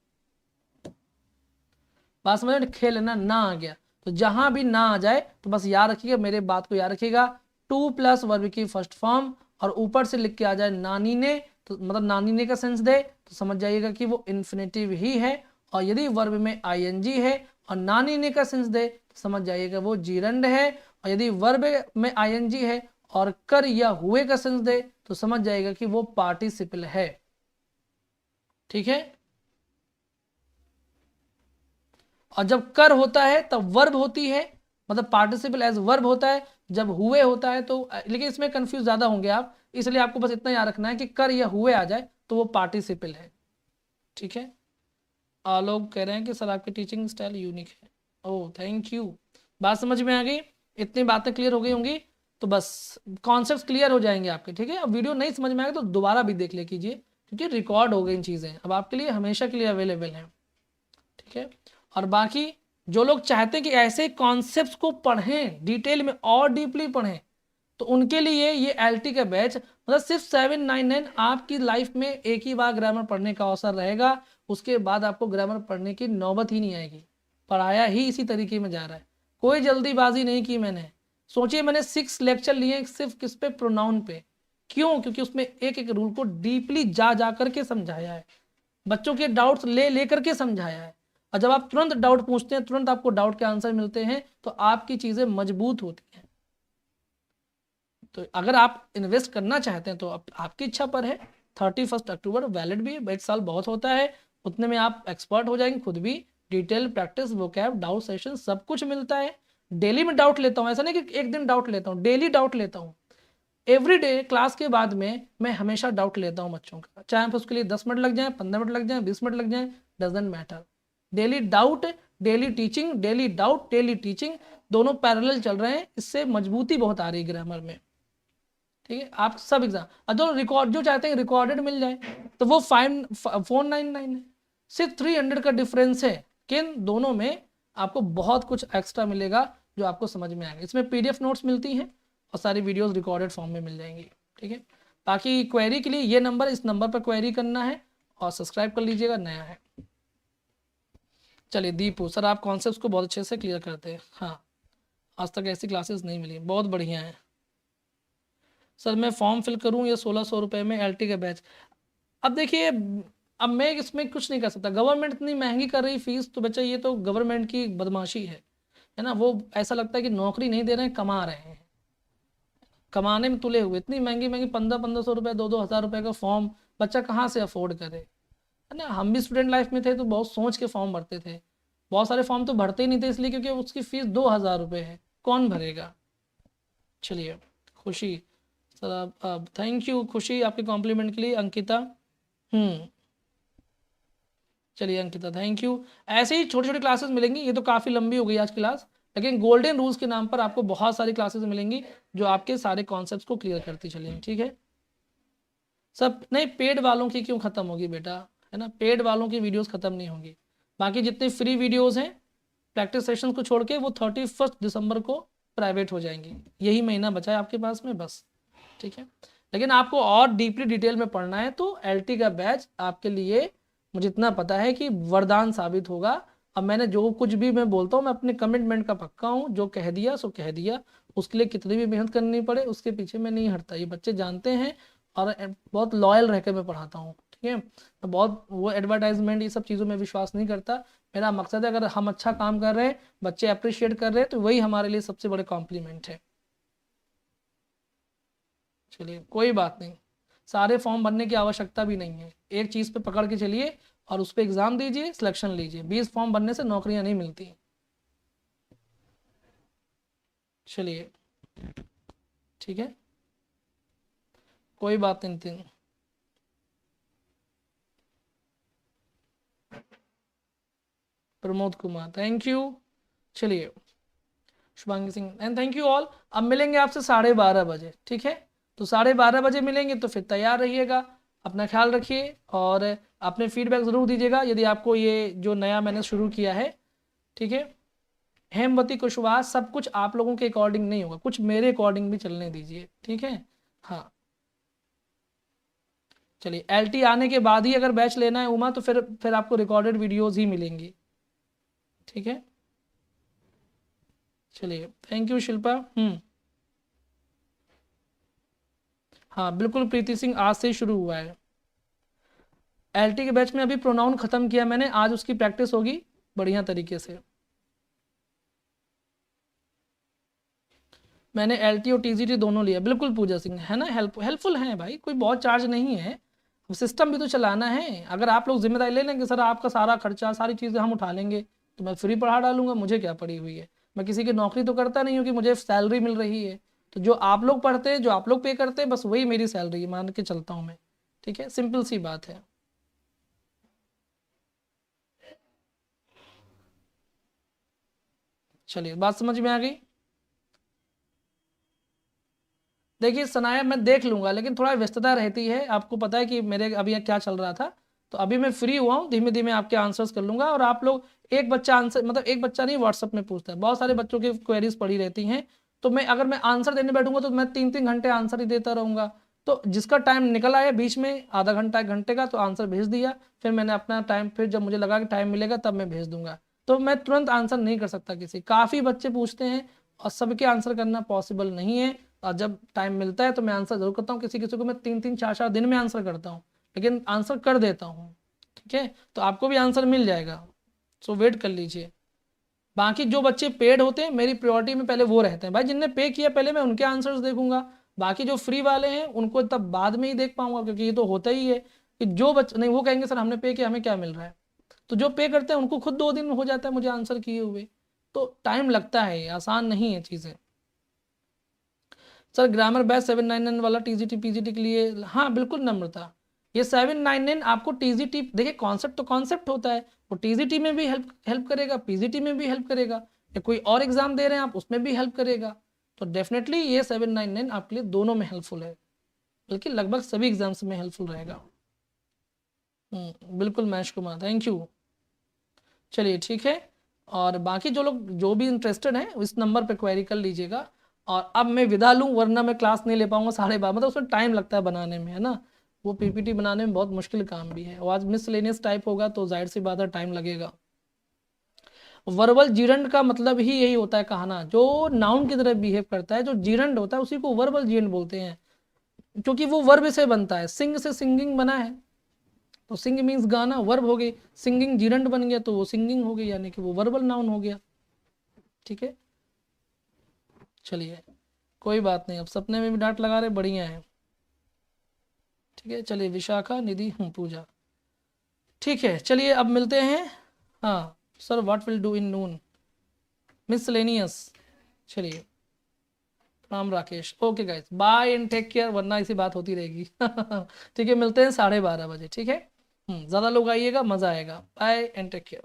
बात समझ में, खेलना ना आ गया, तो जहां भी ना आ जाए तो बस याद रखिएगा, मेरे बात को याद रखिएगा, टू प्लस वर्ब की फर्स्ट फॉर्म और ऊपर से लिख के आ जाए नानी ने, तो मतलब नानी ने का सेंस दे, तो समझ जाइएगा कि वो इन्फिनेटिव ही है। और यदि वर्ब में आईएनजी है और नानी ने का सेंस दे तो समझ जाइएगा वो जीरंड है। और यदि वर्ब में आईएनजी है और कर या हुए का सेंस दे तो समझ जाइएगा कि वो पार्टिसिपल है। ठीक है, और जब कर होता है तब वर्ब होती है, मतलब पार्टिसिपल एज वर्ब होता है। जब हुए होता है तो, लेकिन इसमें कंफ्यूज ज्यादा होंगे आप, इसलिए आपको बस इतना याद रखना है कि कर या हुए आ जाए तो वो पार्टिसिपल है। ठीक है, लोग कह रहे हैं कि सर आपकी टीचिंग स्टाइल यूनिक है। ओह थैंक यू, बात समझ में आ गई? इतनी बातें क्लियर हो गई होंगी। तो बस कॉन्सेप्ट क्लियर हो जाएंगे आपके, ठीक है। अब वीडियो नहीं समझ में आएगा तो दोबारा भी देख ले कीजिए, क्योंकि रिकॉर्ड हो गई इन चीज़ें, अब आपके लिए हमेशा के लिए अवेलेबल हैं, ठीक है। और बाकी जो लोग चाहते हैं कि ऐसे कॉन्सेप्ट्स को पढ़ें डिटेल में और डीपली पढ़ें, तो उनके लिए ये एलटी का बैच, मतलब सिर्फ 799 आपकी लाइफ में एक ही बार ग्रामर पढ़ने का अवसर रहेगा, उसके बाद आपको ग्रामर पढ़ने की नौबत ही नहीं आएगी। पढ़ाया ही इसी तरीके में जा रहा है, कोई जल्दीबाजी नहीं की मैंने। सोचिए मैंने 6 लेक्चर लिए सिर्फ किस पे, प्रोनाउन पे। क्यों? क्योंकि उसमें एक एक रूल को डीपली जा जा करके समझाया है, बच्चों के डाउट्स ले ले करके समझाया है। और जब आप तुरंत डाउट पूछते हैं, तुरंत आपको डाउट के आंसर मिलते हैं, तो आपकी चीजें मजबूत होती हैं। तो अगर आप इन्वेस्ट करना चाहते हैं तो आपकी इच्छा पर है। 31 अक्टूबर वैलिड भी, 1 साल बहुत होता है, उतने में आप एक्सपर्ट हो जाएंगे खुद भी। Detail practice, vocab, doubt session सब कुछ मिलता है। डेली में डाउट लेता हूँ, ऐसा नहीं कि एक दिन डाउट लेता हूँ, डेली डाउट लेता हूँ। एवरी डे क्लास के बाद में मैं हमेशा डाउट लेता हूँ बच्चों का, चाहे उसके लिए 10 मिनट लग जाए, 15 मिनट लग जाए, 20 मिनट लग जाए, doesn't matter. Daily doubt, daily teaching, daily doubt, daily teaching, दोनों पैरेलल चल रहे हैं। इससे मजबूती बहुत आ रही है ग्रामर में, ठीक है। आप सब एग्जाम, और जो रिकॉर्ड, जो चाहते हैं रिकॉर्डेड मिल जाए, तो वो 499 है, सिर्फ 300 का डिफरेंस है। किन दोनों में आपको बहुत कुछ एक्स्ट्रा मिलेगा जो आपको समझ में आएगा। इसमें पीडीएफ नोट्स मिलती हैं और सारी वीडियोस रिकॉर्डेड फॉर्म में मिल जाएंगी, ठीक है। बाकी क्वेरी के लिए ये नंबर, इस नंबर पर क्वेरी करना है और सब्सक्राइब कर लीजिएगा, नया है। चलिए दीपू सर, आप कॉन्सेप्ट को बहुत अच्छे से क्लियर करते हैं। हाँ, आज तक ऐसी क्लासेस नहीं मिली, बहुत बढ़िया है सर। मैं फॉर्म फिल करूँ या 1600 रुपये में एलटी का बैच? अब देखिए, अब मैं इसमें कुछ नहीं कर सकता, गवर्नमेंट इतनी महंगी कर रही फीस, तो बच्चा ये तो गवर्नमेंट की बदमाशी है ना। वो ऐसा लगता है कि नौकरी नहीं दे रहे हैं, कमा रहे हैं, कमाने में तुले हुए। इतनी महंगी महंगी 1500 रुपये, 2000 रुपये का फॉर्म बच्चा कहाँ से अफोर्ड करे, है ना। हम भी स्टूडेंट लाइफ में थे तो बहुत सोच के फॉर्म भरते थे, बहुत सारे फॉर्म तो भरते ही नहीं थे, इसलिए क्योंकि उसकी फीस 2000 रुपये है, कौन भरेगा। चलिए खुशी सर, आप थैंक यू खुशी आपके कॉम्प्लीमेंट के लिए। अंकिता, चलिए अंकिता थैंक यू। ऐसे ही छोटी छोटी क्लासेस मिलेंगी, ये तो काफ़ी लंबी हो गई आज क्लास, लेकिन गोल्डन रूल्स के नाम पर आपको बहुत सारी क्लासेस मिलेंगी जो आपके सारे कॉन्सेप्ट्स को क्लियर करती चलेंगी, ठीक है। सब नहीं, पेड वालों की क्यों ख़त्म होगी बेटा, है ना, पेड वालों की वीडियोस ख़त्म नहीं होगी। बाकी जितने फ्री वीडियोस हैं प्रैक्टिस सेशंस को छोड़ के, वो 31 दिसंबर को प्राइवेट हो जाएंगी। यही महीना बचा है आपके पास में बस, ठीक है। लेकिन आपको और डीपली डिटेल में पढ़ना है तो एलटी का बैच आपके लिए, मुझे इतना पता है कि वरदान साबित होगा। अब मैंने जो कुछ भी मैं बोलता हूँ, मैं अपने कमिटमेंट का पक्का हूँ, जो कह दिया सो कह दिया, उसके लिए कितनी भी मेहनत करनी पड़े उसके पीछे मैं नहीं हटता, ये बच्चे जानते हैं। और बहुत लॉयल रहकर मैं पढ़ाता हूँ, ठीक है। मैं बहुत वो एडवर्टाइजमेंट ये सब चीज़ों में विश्वास नहीं करता। मेरा मकसद है, अगर हम अच्छा काम कर रहे हैं, बच्चे अप्रिशिएट कर रहे हैं, तो वही हमारे लिए सबसे बड़े कॉम्प्लीमेंट है। चलिए कोई बात नहीं, सारे फॉर्म भरने की आवश्यकता भी नहीं है, एक चीज़ पे पकड़ के चलिए और उस पर एग्ज़ाम दीजिए, सिलेक्शन लीजिए। 20 फॉर्म भरने से नौकरियां नहीं मिलती। चलिए ठीक है, कोई बात नहीं नितिन। Pramod Kumar thank you. चलिए Shubhangi Singh and thank you all. अब मिलेंगे आपसे 12:30 बजे, ठीक है। तो 12:30 बजे मिलेंगे, तो फिर तैयार रहिएगा, अपना ख्याल रखिए और अपने फीडबैक ज़रूर दीजिएगा यदि आपको ये जो नया मैंने शुरू किया है, ठीक है। हेमवती कुशवाहा, सब कुछ आप लोगों के अकॉर्डिंग नहीं होगा, कुछ मेरे अकॉर्डिंग भी चलने दीजिए, ठीक है। हाँ चलिए, एलटी आने के बाद ही अगर बैच लेना है उमा, तो फिर आपको रिकॉर्डेड वीडियोस ही मिलेंगी, ठीक है। चलिए थैंक यू शिल्पा। हाँ बिल्कुल प्रीति सिंह, आज से ही शुरू हुआ है एलटी के बैच में। अभी प्रोनाउन खत्म किया मैंने, आज उसकी प्रैक्टिस होगी बढ़िया तरीके से। मैंने एलटी और टीजीटी दोनों लिया, बिल्कुल पूजा सिंह, है ना, हेल्पफुल है भाई, कोई बहुत चार्ज नहीं है। सिस्टम भी तो चलाना है, अगर आप लोग जिम्मेदारी ले लेंगे सर आपका सारा खर्चा सारी चीज़ें हम उठा लेंगे, तो मैं फ्री पढ़ा डालूंगा, मुझे क्या पड़ी हुई है। मैं किसी की नौकरी तो करता नहीं हूँ कि मुझे सैलरी मिल रही है। तो जो आप लोग पढ़ते हैं, जो आप लोग पे करते हैं, बस वही मेरी सैलरी है, मान के चलता हूँ मैं, ठीक है, सिंपल सी बात है। चलिए बात समझ में आ गई। देखिए सनाया मैं देख लूंगा, लेकिन थोड़ा व्यस्तता रहती है, आपको पता है कि मेरे अभी यहाँ क्या चल रहा था, तो अभी मैं फ्री हुआ हूँ, धीमे धीमे आपके आंसर्स कर लूंगा। और आप लोग, एक बच्चा आंसर, मतलब एक बच्चा नहीं, व्हाट्सअप में पूछता है, बहुत सारे बच्चों की क्वेरीज पड़ी रहती हैं, तो मैं अगर मैं आंसर देने बैठूंगा तो मैं 3-3 घंटे आंसर ही देता रहूंगा। तो जिसका टाइम निकल आया बीच में आधा घंटा 1 घंटे का, तो आंसर भेज दिया, फिर मैंने अपना टाइम, फिर जब मुझे लगा कि टाइम मिलेगा तब मैं भेज दूंगा। तो मैं तुरंत आंसर नहीं कर सकता किसी, काफ़ी बच्चे पूछते हैं और सबके आंसर करना पॉसिबल नहीं है। और जब टाइम मिलता है तो मैं आंसर जरूर करता हूँ, किसी किसी को मैं 3-3 4-4 दिन में आंसर करता हूँ, लेकिन आंसर कर देता हूँ। ठीक है, तो आपको भी आंसर मिल जाएगा, सो वेट कर लीजिए। बाकी जो बच्चे पेड होते हैं मेरी प्रायोरिटी में पहले वो रहते हैं भाई, जिनने पे किया पहले मैं उनके आंसर्स देखूंगा, बाकी जो फ्री वाले हैं उनको तब बाद में ही देख पाऊंगा, क्योंकि ये तो होता ही है कि जो बच्चे नहीं, वो कहेंगे सर हमने पे किया हमें क्या मिल रहा है। तो जो पे करते हैं उनको खुद 2 दिन में हो जाता है मुझे आंसर किए हुए, तो टाइम लगता है, आसान नहीं है चीज़ें। सर ग्रामर बैच 799 वाला टीजीटी पीजीटी के लिए, हाँ बिल्कुल नम्रता, ये 799 आपको टीजीटी, देखिए कॉन्सेप्ट तो कॉन्सेप्ट होता है, वो टीजीटी में भी हेल्प हेल्प करेगा, पीजीटी में भी हेल्प करेगा, या कोई और एग्जाम दे रहे हैं आप उसमें भी हेल्प करेगा। तो डेफिनेटली ये 799 आपके लिए दोनों में हेल्पफुल है, बल्कि लगभग सभी एग्जाम्स में हेल्पफुल रहेगा। बिल्कुल महेश कुमार, थैंक यू। चलिए ठीक है, और बाकी जो लोग जो भी इंटरेस्टेड हैं इस नंबर पे क्वेरी कर लीजिएगा। और अब मैं विदा लूँ, वरना मैं क्लास नहीं ले पाऊंगा 12:30, मतलब उसमें टाइम लगता है बनाने में, है ना, वो पीपीटी बनाने में बहुत मुश्किल काम भी है, और आज मिसलेनियस टाइप होगा तो जाहिर सी बात है टाइम लगेगा। वर्बल जीरंड का मतलब ही यही होता है कहना, जो नाउन की तरह बिहेव करता है, जो जीरंड होता है उसी को वर्बल जीरंड बोलते हैं, क्योंकि वो वर्ब से बनता है, सिंग से सिंगिंग बना है, तो सिंग मीन्स गाना, वर्ब हो गई, सिंगिंग जीरंड बन गया तो वो सिंगिंग हो गई, यानी कि वो वर्बल नाउन हो गया। ठीक है, चलिए कोई बात नहीं, अब सपने में भी डांट लगा रहे, बढ़िया है। ठीक है, चलिए विशाखा, निधि, पूजा, ठीक है, चलिए अब मिलते हैं। हाँ sir, what will do in noon, miscellaneous, चलिए प्रणाम Rakesh, okay guys, bye and take care, वरना ऐसी बात होती रहेगी। ठीक है, मिलते हैं 12:30 बजे, ठीक है, ज़्यादा लोग आइएगा, मज़ा आएगा, बाय एंड टेक केयर।